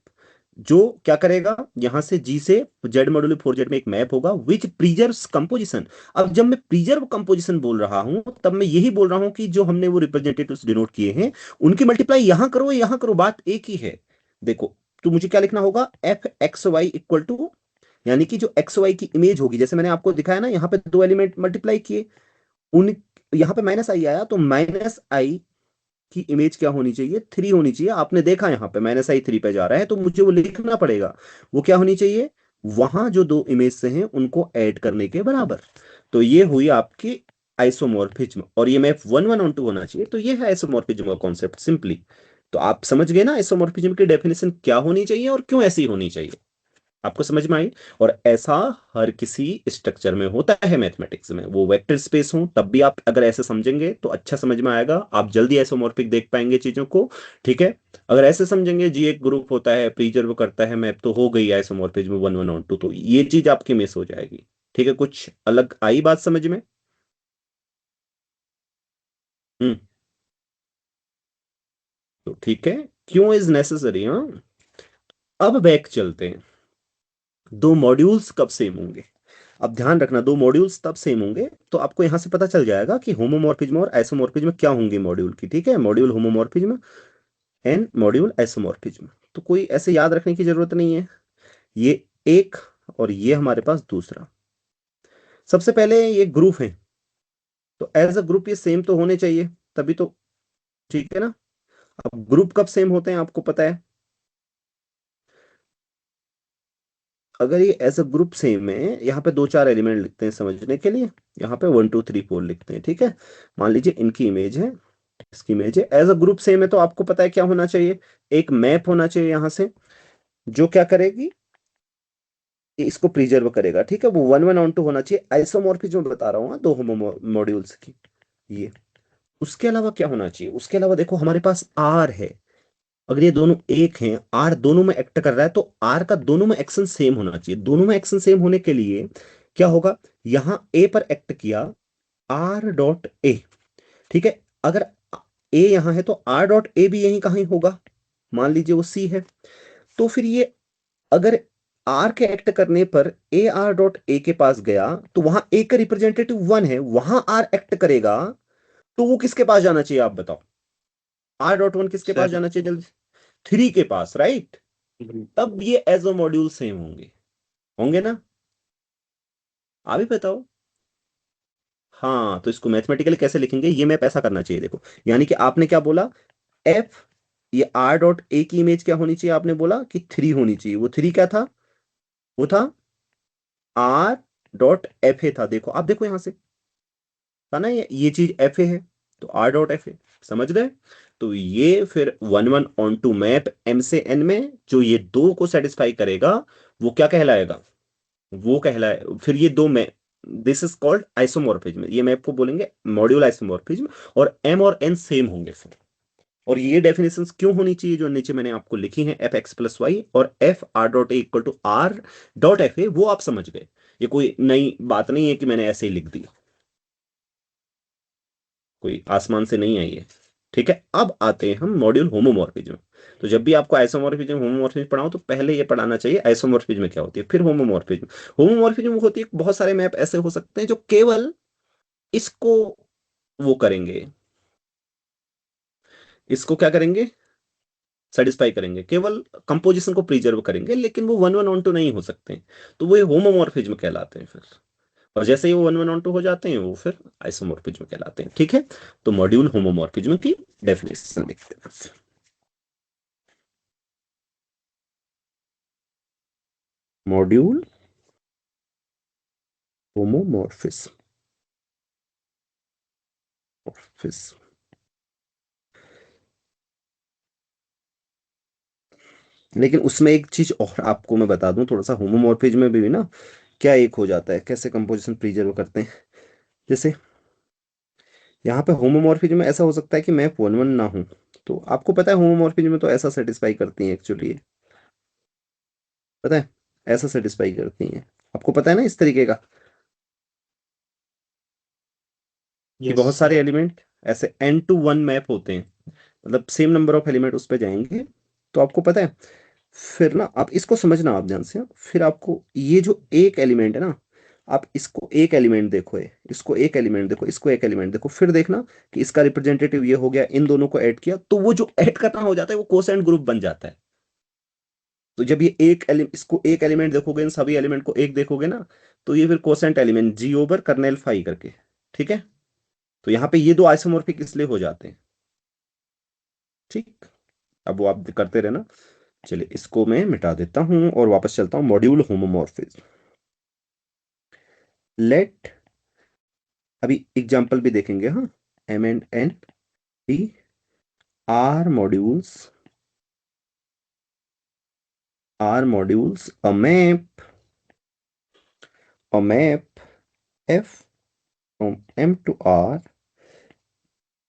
जो क्या करेगा, यहां से G से Z मॉड्यूल 4Z में एक मैप होगा विच प्रिजर्व्स कंपोजिशन। अब जब मैं प्रिजर्व कंपोजिशन बोल रहा हूं, तब मैं यही बोल रहा हूं कि जो हमने वो रिप्रेजेंटेटिव्स डिनोट किए हैं उनकी मल्टीप्लाई यहां करो, यहां करो, बात एक ही है। देखो, तो मुझे क्या लिखना होगा, fxy इक्वल टू, यानी कि जो XY की इमेज होगी, जैसे मैंने आपको दिखाया ना, यहाँ पे दो एलिमेंट मल्टीप्लाई किए, उन यहाँ पे -i आया, तो -i की इमेज क्या होनी चाहिए, 3 होनी चाहिए। आपने देखा यहाँ पे -i 3 पे जा रहा है, तो मुझे वो लिखना पड़ेगा, वो क्या होनी चाहिए, वहां जो दो इमेज से हैं उनको ऐड करने के बराबर। तो ये हुई आपकी आइसोमॉर्फिज्म, और ये मैप 1 1 ऑन 2 होना चाहिए। तो ये है आइसोमॉर्फिज्म का कॉन्सेप्ट सिंपली। तो आप समझ गए ना आइसोमॉर्फिज्म की डेफिनेशन क्या होनी चाहिए और क्यों ऐसी होनी चाहिए, आपको समझ में आई। और ऐसा हर किसी स्ट्रक्चर में होता है मैथमेटिक्स में, वो वेक्टर स्पेस हो तब भी आप अगर ऐसे समझेंगे तो अच्छा समझ में आएगा, आप जल्दी आइसोमॉर्फिक देख पाएंगे चीजों को। ठीक है, अगर ऐसे समझेंगे जी एक ग्रुप होता है प्रिजर्व करता है मैप, तो हो गई आइसोमॉर्फिज्म 1 1 ऑन 2, तो ये चीज आपकी मिस हो जाएगी। ठीक है, कुछ अलग आई बात समझ में। तो ठीक है, क्यों इज नेसेसरी। हाँ, अब बैक चलते हैं। दो मॉड्यूल्स कब सेम होंगे? अब ध्यान रखना, दो मॉड्यूल्स तब सेम होंगे तो आपको यहां से पता चल जाएगा कि होमोमॉर्फिज्म और आइसोमॉर्फिज्म क्या होंगे मॉड्यूल की। ठीक है, module homomorphism and module isomorphism. तो कोई ऐसे याद रखने की जरूरत नहीं है, ये एक और ये हमारे पास दूसरा। सबसे पहले ये ग्रुप है, तो एज अ ग्रुप ये सेम तो होने चाहिए, तभी तो ठीक है ना। अब ग्रुप कब सेम होते हैं आपको पता है? अगर ये एज अ ग्रुप सेम है, यहाँ पे दो चार एलिमेंट लिखते हैं समझने के लिए, यहाँ पे 1 2 3 4 लिखते हैं। ठीक है, मान लीजिए इनकी इमेज है, इसकी इमेज है, एज अ ग्रुप सेम है, तो आपको पता है क्या होना चाहिए? एक मैप होना चाहिए यहां से, जो क्या करेगी, ये इसको प्रिजर्व करेगा। ठीक है, वो 1 1 on 2 होना चाहिए। आइसोमॉर्फिज्म बता रहा हूँ हाँ, दो होमो मॉड्यूल्स की ये। उसके अलावा क्या होना चाहिए? उसके अलावा देखो हमारे पास आर है, अगर ये दोनों एक हैं, आर दोनों में एक्ट कर रहा है, तो आर का दोनों में एक्शन सेम होना चाहिए। दोनों में एक्शन सेम होने के लिए क्या होगा, यहां ए पर एक्ट किया, आर डॉट ए। ठीक है, अगर ए यहां है तो आर डॉट ए भी यहीं कहीं होगा, मान लीजिए वो सी है। तो फिर ये अगर आर के एक्ट करने पर ए आर डॉट ए के पास गया, तो वहां ए का रिप्रेजेंटेटिव 1 है, वहां आर एक्ट करेगा, तो वो किसके पास जाना चाहिए आप बताओ? R.1 किसके पास सर जाना चाहिए जल्दी? 3 के पास, राइट। बिल्कुल। तब ये एज अ मॉड्यूल सेम होंगे, होंगे ना? आप ही बताओ। हाँ, तो इसको मैथमेटिकली कैसे लिखेंगे, ये मैप ऐसा करना चाहिए देखो। यानी कि आपने क्या बोला, एफ, ये आर डॉट ए की इमेज क्या होनी चाहिए? आपने बोला कि 3 होनी चाहिए। वो 3 क्या था? वो था आर डॉट एफ ए था। देखो आप, देखो यहां से था ना, ये चीज एफ ए है, तो आर डॉट एफ ए, समझ गए? तो ये फिर 1 1 on 2 मैप एम से एन में जो ये दो को सेटिस्फाई करेगा, वो क्या कहलाएगा? वो कहलाए फिर ये दो में, दिस इज कॉल्ड आइसोमॉर्फिज्म। ये मैप को बोलेंगे मॉड्यूल आइसोमॉर्फिज्म। और एम और एन सेम होंगे फिर। और ये डेफिनेशंस क्यों होनी चाहिए जो नीचे मैंने आपको लिखी हैं, एफ एक्स प्लस वाई और F R dot A equal to R dot F A, वो आप समझ गए। ये कोई नई बात नहीं है कि मैंने ऐसे ही लिख दी, कोई आसमान से नहीं आई है। ठीक है, अब आते हैं हम मॉड्यूल होमोमॉर्फिज्म। तो जब भी आपको आइसोमॉर्फिज्म होमोमॉर्फिज्म पढ़ाओ, तो पहले ये पढ़ाना चाहिए आइसोमॉर्फिज्म क्या होती है, फिर होमोमॉर्फिज्म। होमोमॉर्फिज्म होती है बहुत सारे मैप ऐसे हो सकते हैं जो केवल इसको वो करेंगे, इसको क्या करेंगे, सेटिस्फाई करेंगे, केवल कंपोजिशन को प्रिजर्व करेंगे, लेकिन वो 1 1 on 2 नहीं हो सकते। तो वो होमोमॉर्फिज्म कहलाते हैं फिर। और जैसे ही वो 1 1 on 2 हो जाते हैं, वो फिर आइसोमॉर्फिज्म कहलाते हैं। ठीक है, तो मॉड्यूल होमोमॉर्फिज्म की डेफिनेशन लिखते हैं। मॉड्यूल होमोमॉर्फिज्म, लेकिन उसमें एक चीज और आपको मैं बता दूं थोड़ा सा, होमोमॉर्फिज्म में भी ना क्या एक हो जाता है, कैसे कंपोजिशन प्रिजर्व करते हैं। जैसे यहाँ पे होमोमॉर्फिज्म में ऐसा हो सकता है कि मैप 1 1 ना हो, तो आपको पता है होमोमॉर्फिज्म में तो ऐसा सेटिस्फाई करती है एक्चुअली, पता है, ऐसा सेटिस्फाई करती हैं, आपको पता है ना इस तरीके का, कि यस बहुत सर। सारे एलिमेंट ऐसे N to 1 मैप होते हैं, मतलब सेम नंबर ऑफ एलिमेंट उस पे जाएंगे। तो आपको पता है, फिर ना आप इसको समझना आप ध्यान से, फिर आपको ये जो एक एलिमेंट है ना, आप इसको एक एलिमेंट देखो, इसको एक एलिमेंट देखो, इसको एक एलिमेंट देखो, फिर देखना कि इसका रिप्रेजेंटेटिव ये हो गया, इन दोनों को ऐड किया, तो वो जो ऐड करना हो जाता है वो कोसेंट ग्रुप बन जाता है। तो जब ये एक इसको एक एलिमेंट देखोगे, इन सभी एलिमेंट को एक देखोगे ना, तो ये फिर quotient element G over kernel phi करके। ठीक है, तो यहाँ पे ये दो आइसोमॉर्फिक इसलिए हो जाते हैं। ठीक, अब वो आप करते रहना। चलिए इसको मैं मिटा देता हूं और वापस चलता हूं मॉड्यूल होमोमॉर्फिज्म। लेट, अभी एग्जांपल भी देखेंगे हाँ, M and N be R modules a map f from M to R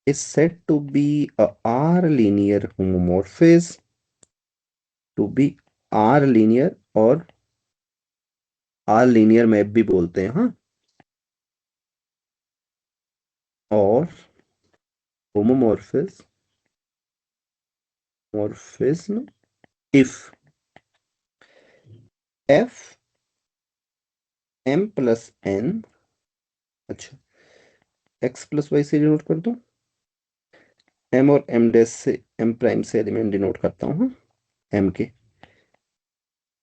is said to be a R linear homomorphism, to be R linear, और R linear मैप भी बोलते हैं हाँ, और homomorphism if F M plus N, अच्छा X plus Y से denote कर दूं, एम और एम डैश से, एम प्राइम से एलिमेंट डिनोट करता हूं एम के,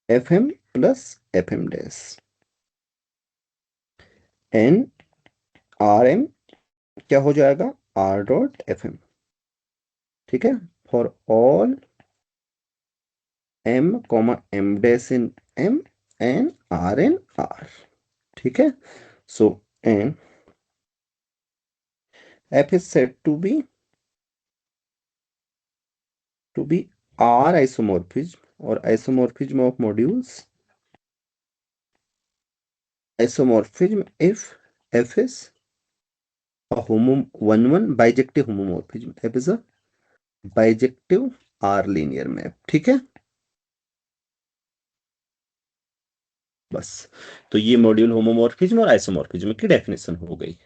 F M plus F M dash and R M क्या हो जाएगा, आर डॉट एफ एम, ठीक है, for all M comma M dash in M N R, ठीक है। So N F is said to be R isomorphism, और isomorphism of modules, isomorphism if f is a one bijective homomorphism, f is a bijective R linear map, ठीक है। बस, तो ये module homomorphism और isomorphism की डेफिनेशन हो गई।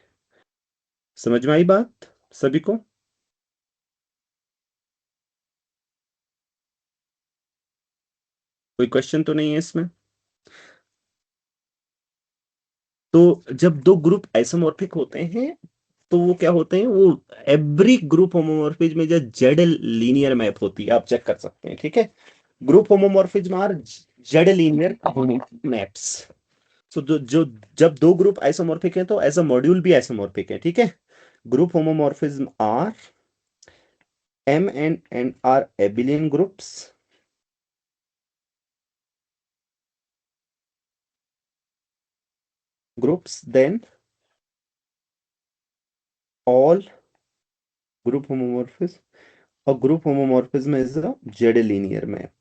समझ में आई बात सभी को? कोई क्वेश्चन तो नहीं है इसमें? तो जब दो ग्रुप आइसोमॉर्फिक होते हैं तो वो क्या होते हैं, वो एवरी ग्रुप होमोमॉर्फिज्म में जो जेड लीनियर मैप होती है, आप चेक कर सकते हैं, ठीक है। Group homomorphism are Z linear maps. So जो जब दो ग्रुप आइसोमॉर्फिक हैं तो एज अ मॉड्यूल भी आइसोमॉर्फिक है, ठीक है। Group homomorphism R M and are abelian groups then all group homomorphism, or group homomorphism is a Z linear map.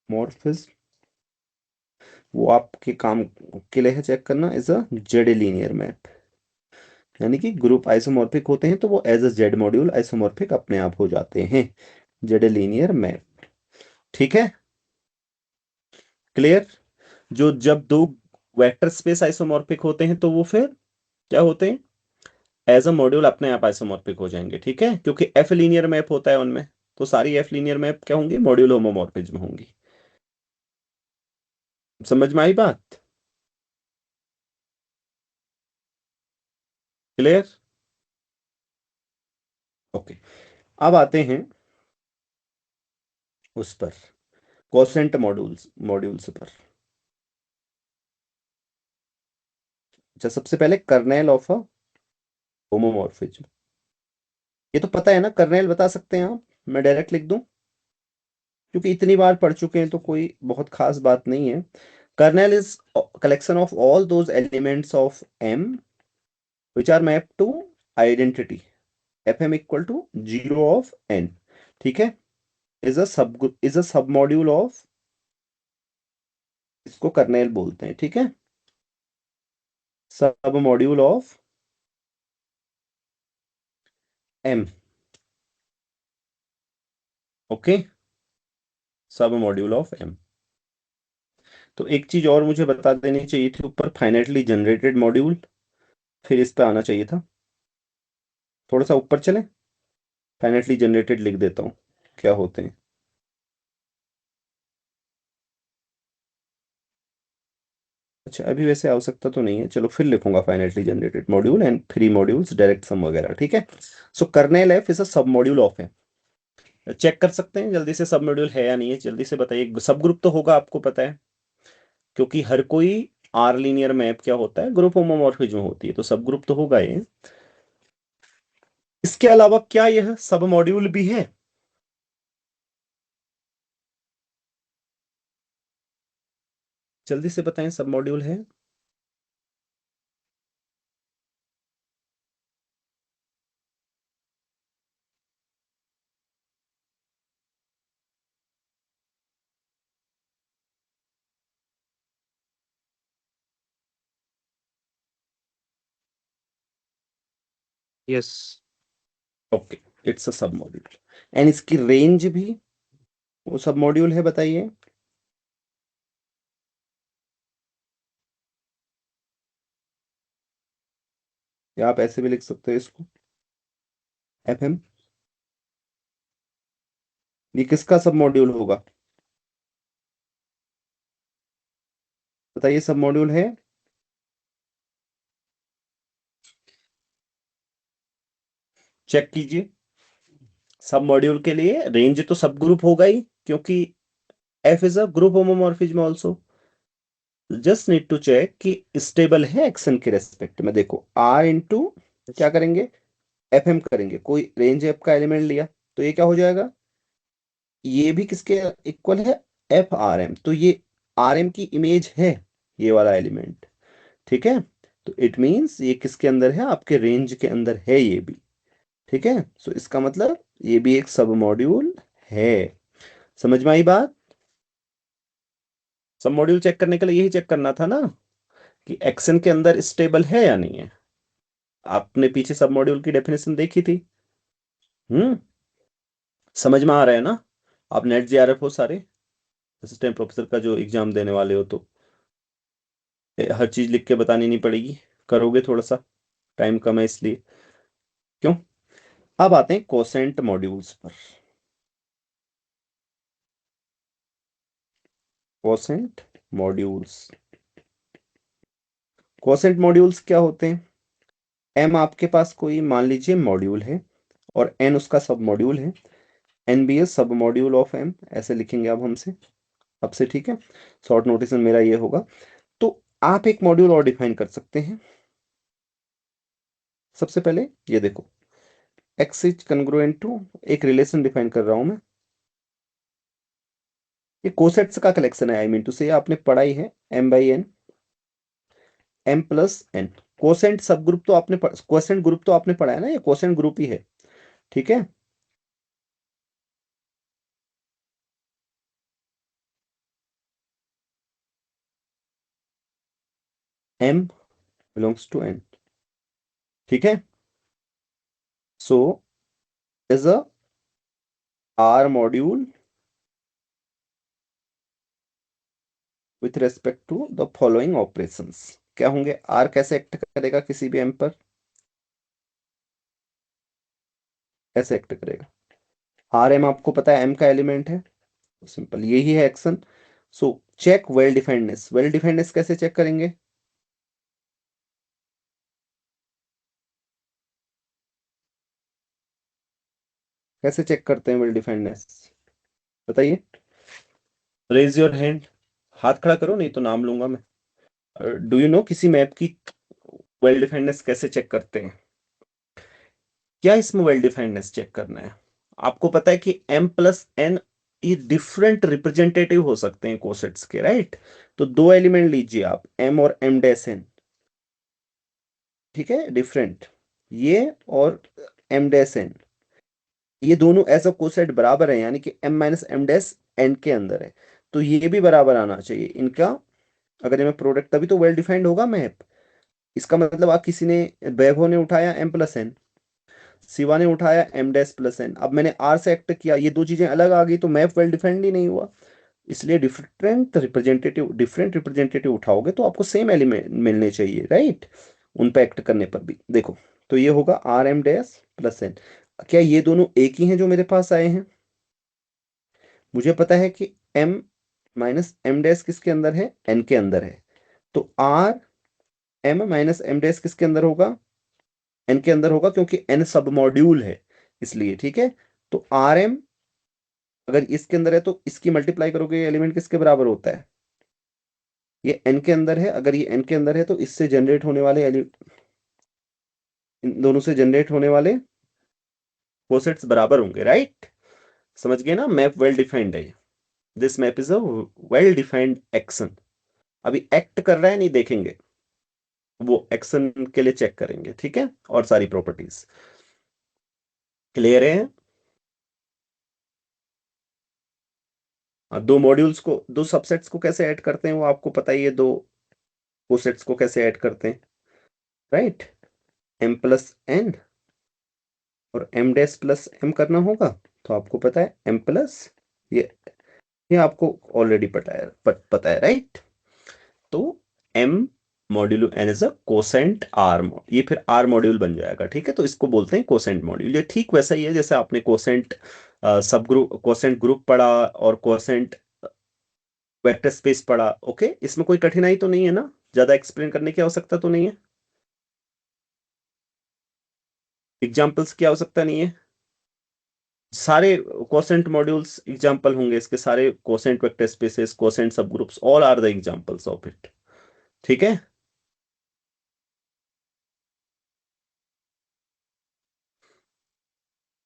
Morphism वो आपके काम के लिए है चेक करना, is a Z linear map, यानी कि ग्रुप आइसोमॉर्फिक होते हैं तो वो as a Z module isomorphic अपने आप हो जाते हैं, जेड लीनियर मैप, ठीक है। क्लियर? जो जब दो वेक्टर स्पेस आइसोमॉर्फिक होते हैं तो वो फिर क्या होते हैं, एज अ मॉड्यूल अपने आप आइसोमॉर्फिक हो जाएंगे, ठीक है, क्योंकि एफ लीनियर मैप होता है उनमें, तो सारी एफ लीनियर मैप क्या होंगी, मॉड्यूल होमोमॉर्फिज्म होंगी। समझ में आई बात? क्लियर? ओके, अब आते हैं उस पर, कोसेंट मॉड्यूल्स पर। अच्छा, सबसे पहले कर्नेल ऑफ अ होमोमॉर्फिज्म, ये तो पता है ना, कर्नेल बता सकते हैं आप, मैं डायरेक्ट लिख दूं क्योंकि इतनी बार पढ़ चुके हैं तो कोई बहुत खास बात नहीं है। Kernel is collection of all those elements of M which are mapped to identity fm equal to 0 of n, ठीक है, इज अ सब मॉड्यूल ऑफ, इसको कर्नेल बोलते हैं, ठीक है, सब मॉड्यूल ऑफ एम, ओके, सब मॉड्यूल ऑफ एम। तो एक चीज और मुझे बता देनी चाहिए थी ऊपर, फाइनाइटली जनरेटेड मॉड्यूल, फिर इस पे आना चाहिए था, थोड़ा सा ऊपर चले, फाइनाइटली जनरेटेड लिख देता हूं क्या होते हैं। अच्छा, अभी वैसे आवश्यकता तो नहीं है, चलो फिर लिखूंगा finitely generated module and three modules direct sum वगैरह, ठीक है। सो कर्नेल एफ इज अ सब मॉड्यूल ऑफ एम, चेक कर सकते हैं जल्दी से सब मॉड्यूल है या नहीं है, जल्दी से बताइए। सब ग्रुप तो होगा, आपको पता है, क्योंकि हर कोई आर लीनियर मैप क्या होता है, ग्रुप होमोमॉर्फिज्म होती है, तो सब ग्रुप तो होगा ये। इसके अलावा क्या यह सब मॉड्यूल भी है? जल्दी से बताएं, सब मॉड्यूल है? यस। ओके, इट्स अ सब मॉड्यूल, एंड इसकी रेंज भी वो सब मॉड्यूल है, बताइए। या आप ऐसे भी लिख सकते हो इसको, एफ एम। ये किसका सब मॉड्यूल होगा बताइए, सब मॉड्यूल है? चेक कीजिए, सब मॉड्यूल के लिए रेंज तो सब ग्रुप होगा ही, क्योंकि F is a group homomorphism also. Just need to check कि स्टेबल है एक्सन के रेस्पेक्ट में। देखो आर इंटू क्या करेंगे, एफ एम करेंगे, कोई रेंज एफ का एलिमेंट लिया तो ये क्या हो जाएगा, ये भी किसके इक्वल है, एफ आर एम। तो ये आर एम की इमेज है, ये वाला एलिमेंट। ठीक है, तो इट मींस ये किसके अंदर है, आपके रेंज के अंदर है ये भी। ठीक है, सो इसका मतलब ये भी एक सब मॉड्यूल है। समझ में आई बात? सब मॉड्यूल चेक करने के लिए यही चेक करना था ना, कि एक्शन के अंदर स्टेबल है या नहीं है। आपने पीछे सब मॉड्यूल की डेफिनेशन देखी थी। समझ में आ रहा है ना? आप नेट जेआरएफ हो सारे, असिस्टेंट प्रोफेसर का जो एग्जाम देने वाले हो, तो हर चीज लिख के बतानी नहीं पड़ेगी, करोगे थोड़ा सा, टाइम कम है इसलिए। क्यों? अब आते हैं कोसेंट मॉड्यूल्स पर। कोसेंट मॉड्यूल्स, कोसेंट मॉड्यूल्स क्या होते हैं? एम आपके पास कोई मान लीजिए मॉड्यूल है, और एन उसका सब मॉड्यूल है। एन बी एस सब मॉड्यूल ऑफ एम, ऐसे लिखेंगे अब हमसे, अब से। ठीक है, शॉर्ट नोटेशन मेरा ये होगा। तो आप एक मॉड्यूल और डिफाइन कर सकते हैं। सबसे पहले ये देखो, एक्स इज कंग्रुएंट टू, एक रिलेशन डिफाइन कर रहा हूं मैं। ये कोसेट्स का कलेक्शन है, आई मीन टू से, आपने पढ़ाई है M by N, M plus N. Quotient sub group तो आपने कोसेंट ग्रुप तो आपने पढ़ा है ना, ये कोसेंट ग्रुप ही है। ठीक है, एम बिलोंग्स टू एन। ठीक है, so is a R module with respect to the following operations. क्या होंगे, आर कैसे एक्ट करेगा किसी भी एम पर, कैसे एक्ट करेगा। आर एम आपको पता है एम का एलिमेंट है, सिंपल यही है action. So check well definedness, well definedness कैसे चेक करेंगे, कैसे चेक करते हैं वेल डिफाइंडनेस, बताइए। रेज योर हैंड, हाथ खड़ा करो, नहीं तो नाम लूंगा मैं। डू यू नो किसी मैप की वेल डिफाइंडनेस कैसे चेक करते हैं? क्या इसमें वेल डिफाइंडनेस चेक करना है? आपको पता है कि m प्लस एन ये डिफरेंट रिप्रेजेंटेटिव हो सकते हैं कोसेट्स के, राइट? तो दो एलिमेंट लीजिए आप, m और m डैश n। ठीक है, डिफरेंट, ये और m डैश n, ये दोनों एज अ कोसेट बराबर है, यानी कि m minus M dash n के अंदर है। तो ये भी बराबर आना चाहिए इनका, अगर ये प्रोडक्ट, तभी तो वेल डिफाइंड होगा मैप। इसका मतलब आप किसी ने, वैभव ने उठाया m प्लस एन, शिवा ने उठाया एम डैश प्लस एन, अब मैंने आर से एक्ट किया, ये दो चीजें अलग आ गई, तो मैप वेल डिफाइंड ही नहीं हुआ। इसलिए डिफरेंट रिप्रेजेंटेटिव उठाओगे तो आपको सेम एलिमेंट मिलने चाहिए, राइट? उन पे एक्ट करने पर भी देखो, तो ये होगा R M dash plus N. क्या ये दोनों एक ही हैं जो मेरे पास आए हैं? मुझे पता है कि एम माइनस एम डैश किसके अंदर है, एन के अंदर है। तो R M minus M dash किसके अंदर होगा, एन के अंदर होगा, क्योंकि एन सब मॉड्यूल है इसलिए। ठीक है, तो आर एम अगर इसके अंदर है तो इसकी मल्टीप्लाई करोगे, एलिमेंट किसके बराबर होता है, ये एन के अंदर है, अगर ये एन के अंदर है तो इससे जनरेट होने वाले इन दोनों से जनरेट होने वाले कोसेट्स बराबर होंगे, राइट? समझ गए ना, मैप वेल डिफाइंड है। This map is a well defined action. अभी एक्ट कर रहा है नहीं देखेंगे, वो एक्शन के लिए चेक करेंगे। ठीक है, और सारी प्रॉपर्टीज क्लियर है? दो मॉड्यूल्स को, दो सबसेट्स को कैसे ऐड करते हैं वो आपको पता ही है, दो कोसेट्स को कैसे ऐड करते हैं, राइट? एम प्लस एन और एम डैश प्लस एम करना होगा, तो आपको पता है एम प्लस, ये आपको ऑलरेडी पता है, राइट? तो M modulo N is a quotient R, ये फिर आर मॉड्यूल बन जाएगा, ठीक है। तो इसको बोलते हैं कोसेंट मॉड्यूल। ये ठीक वैसा ही है जैसे आपने quotient sub group, quotient group पढ़ा और कोसेंट वेक्टर स्पेस पढ़ा। ओके, इसमें कोई कठिनाई तो नहीं है ना, ज्यादा एक्सप्लेन करने की आवश्यकता तो नहीं है, एग्जाम्पल्स की आवश्यकता नहीं है। सारे कोसेंट मॉड्यूल्स एग्जाम्पल होंगे इसके, सारे quotient vector spaces, quotient sub groups, all are the examples of it, ठीक है।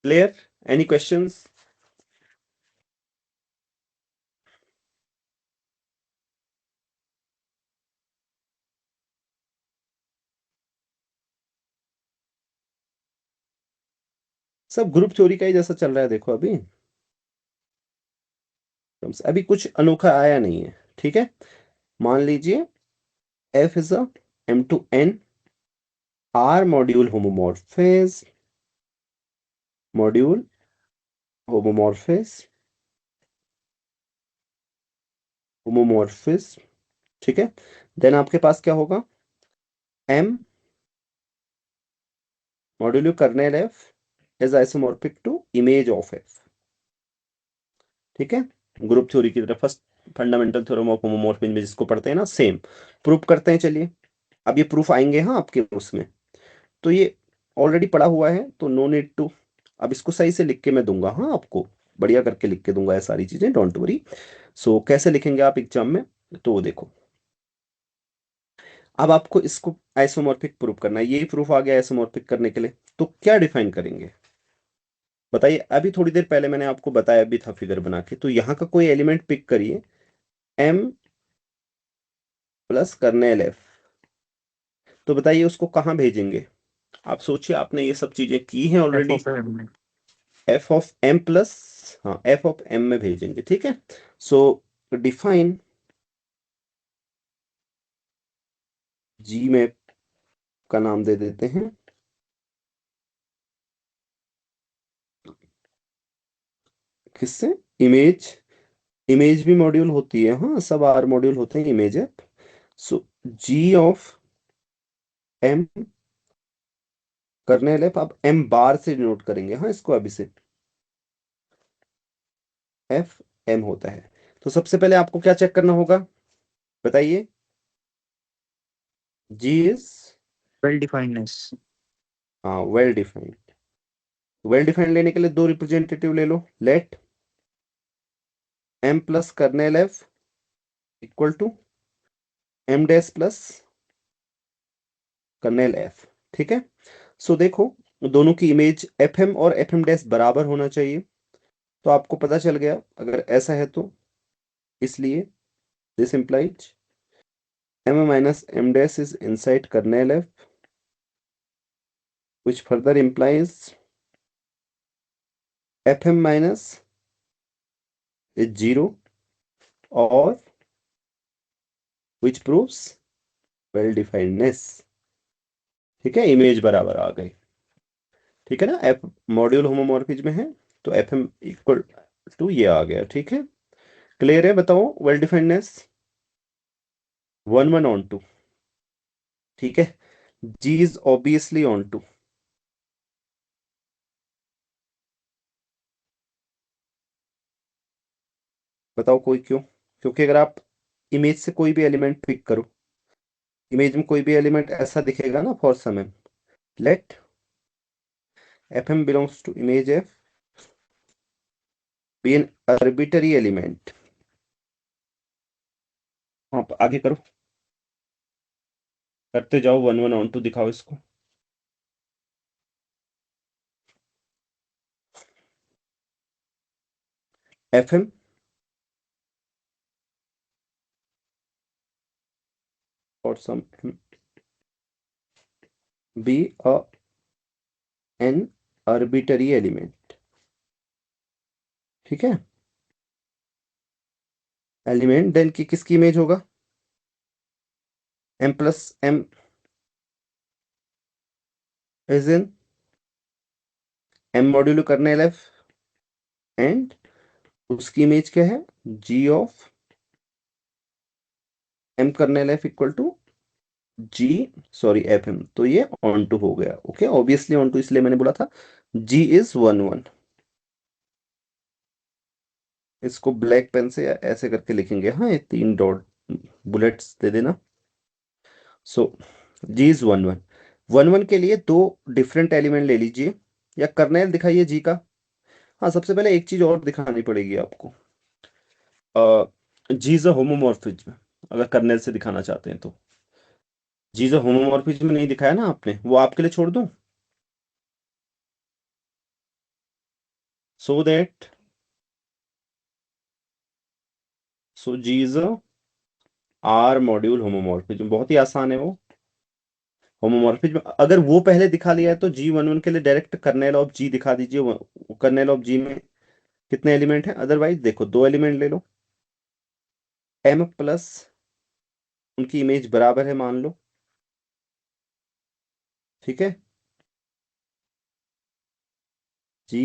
Clear? Any questions? Sub group theory का ही जैसा चल रहा है देखो अभी, अभी कुछ अनोखा आया नहीं है, ठीक है। मान लीजिए F is a M to N R module homomorphism, module homomorphism, homomorphism, ठीक है। देन आपके पास क्या होगा, M module kernel F is isomorphic to image of F, ठीक है। ग्रुप थ्योरी की तरफ first fundamental theorem of homomorphism में जिसको पढ़ते हैं ना, सेम प्रूफ करते हैं। चलिए अब ये प्रूफ आएंगे हाँ आपके उसमें, तो ये ऑलरेडी पढ़ा हुआ है तो नो नीड टू, अब इसको सही से लिख के मैं दूंगा हाँ आपको, बढ़िया करके लिख के दूंगा ये सारी चीजें, डोंट वरी। सो कैसे लिखेंगे आप एग्जाम में, तो देखो अब आपको इसको आइसोमॉर्फिक प्रूफ करना है, यही प्रूफ आ गया आइसोमॉर्फिक करने के लिए, तो क्या डिफाइन करेंगे बताइए। अभी थोड़ी देर पहले मैंने आपको बताया भी था फिगर बना के, तो यहाँ का कोई एलिमेंट पिक करिए, M प्लस कर्नेल F, तो बताइए उसको कहाँ भेजेंगे। आप सोचिए, आपने ये सब चीजें की हैं already. F of M plus, हाँ एफ ऑफ एम में भेजेंगे, ठीक है। सो डिफाइन जी मैप का नाम दे देते हैं, किससे, इमेज, इमेज भी मॉड्यूल होती है हाँ, सब आर मॉड्यूल होते हैं इमेज ऐप। सो जी ऑफ एम करने लैप, आप एम बार से डिनोट करेंगे हाँ इसको अभी से, एफ एम होता है। तो सबसे पहले आपको क्या चेक करना होगा बताइए, जी इज, वेल डिफाइंडनेस। हाँ वेल डिफाइंड, वेल डिफाइंड लेने के लिए दो रिप्रेजेंटेटिव ले लो, let M plus kernel F equal to M dash plus kernel F, ठीक है। सो देखो दोनों की इमेज एफ एम और एफ एम डैश बराबर होना चाहिए, तो आपको पता चल गया अगर ऐसा है तो, इसलिए this implies M minus M dash is inside kernel F, which further implies fm minus is 0 और which proves well definedness, ठीक है। इमेज बराबर आ गई, ठीक है ना, एफ मॉड्यूल होमोमॉर्फिज्म में है तो एफ एम इक्वल टू ये आ गया, ठीक है। क्लियर है, बताओ वेल डिफाइंडनेस, 1 1 on 2, ठीक है। जी इज ऑब्वियसली ऑन टू, बताओ कोई क्यों, क्योंकि अगर आप इमेज से कोई भी एलिमेंट पिक करो, इमेज में कोई भी एलिमेंट ऐसा दिखेगा ना for some M, let F M belongs to image F be an arbitrary element, हाँ आगे करो, करते जाओ, 1 1 on 2 दिखाओ इसको, एफ एम और some M be a an arbitrary element, ठीक है। एलिमेंट देन की किसकी इमेज होगा, M plus M is in M modulo kernel F, and उसकी इमेज क्या है, G of M kernel F equal to G sorry F M, तो ये ऑन टू हो गया। ओके, ऑब्वियसली ऑन टू इसलिए मैंने बोला था जी इज 1 1। इसको ब्लैक पेन से ऐसे करके लिखेंगे, हाँ, ये 3 डॉट बुलेट्स दे देना। सो जी इज 1 1। 1 1 के लिए दो डिफरेंट एलिमेंट ले लीजिए, या कर्नेल दिखाइए जी का। हाँ, सबसे पहले एक चीज और दिखानी पड़ेगी आपको, जी इज अ होमोमॉर्फिज्म, अगर कर्नेल से दिखाना चाहते हैं तो। जी इज अ होमोमॉर्फिज्म नहीं दिखाया ना आपने, वो आपके लिए छोड़ दूं, so that, so G is a R module homomorphism, बहुत ही आसान है वो। होमोमॉर्फिज्म अगर वो पहले दिखा लिया है तो G11 के लिए डायरेक्ट कर्नेल ऑफ जी दिखा दीजिए। कर्नेल ऑफ जी में कितने एलिमेंट हैं, अदरवाइज देखो दो एलिमेंट ले लो, m प्लस उनकी इमेज बराबर है मान लो, ठीक है, G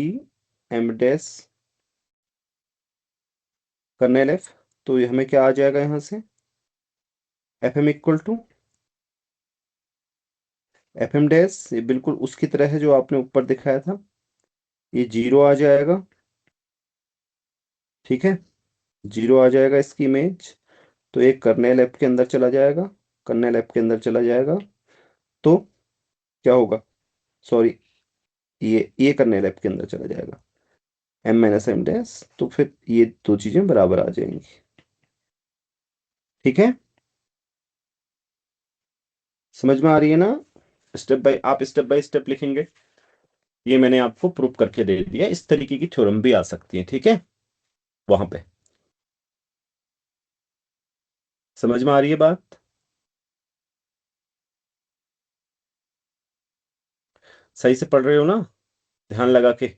M dash kernel F. तो ये हमें क्या आ जाएगा यहाँ से, F M equal to F M dash, ये बिल्कुल उसकी तरह है जो आपने ऊपर दिखाया था, ये 0 आ जाएगा, ठीक है, 0 आ जाएगा इसकी इमेज। तो एक कर्नेल ऐप के अंदर चला जाएगा, कर्नेल ऐप के अंदर चला जाएगा, तो क्या होगा, सॉरी, ये कर्नेल ऐप के अंदर चला जाएगा, एम माइनस एम डैश, तो फिर ये दो चीजें बराबर आ जाएंगी, ठीक है, समझ में आ रही है ना। स्टेप बाय स्टेप लिखेंगे। ये मैंने आपको प्रूव करके दे दिया, इस तरीके की थ्योरम भी आ सकती है, ठीक है, वहां पे। समझ में आ रही है बात, सही से पढ़ रहे हो ना, ध्यान लगा के।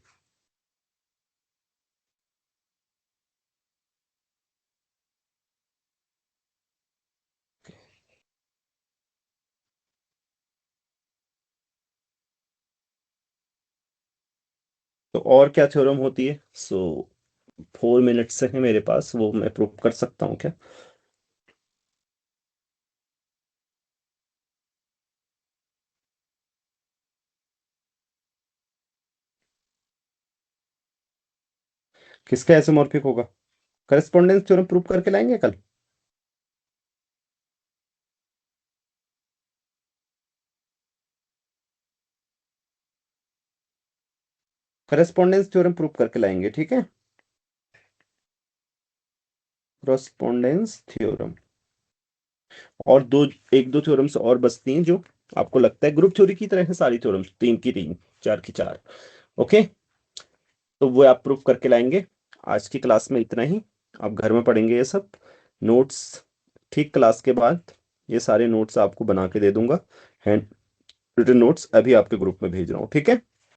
तो और क्या थ्योरम होती है, 4 मिनट से है मेरे पास, वो मैं प्रूव कर सकता हूँ क्या। किसका ऐसोमॉर्फिक होगा, करस्पॉन्डेंस थ्योरम प्रूव करके लाएंगे कल। करस्पॉन्डेंस थ्योरम प्रूव करके लाएंगे, ठीक है, करस्पॉन्डेंस थ्योरम। और एक दो थ्योरम्स और बचती हैं जो आपको लगता है ग्रुप थ्योरी की तरह है, सारी थ्योरम्स 3 की 3, 4 की 4। ओके, तो वो आप प्रूव करके लाएंगे। आज की क्लास में इतना ही, आप घर में पढ़ेंगे ये सब नोट्स, ठीक, क्लास के बाद ये सारे नोट्स आपको बना के दे दूंगा, हैंड रिटन नोट्स अभी आपके ग्रुप में भेज रहा हूँ, ठीक है।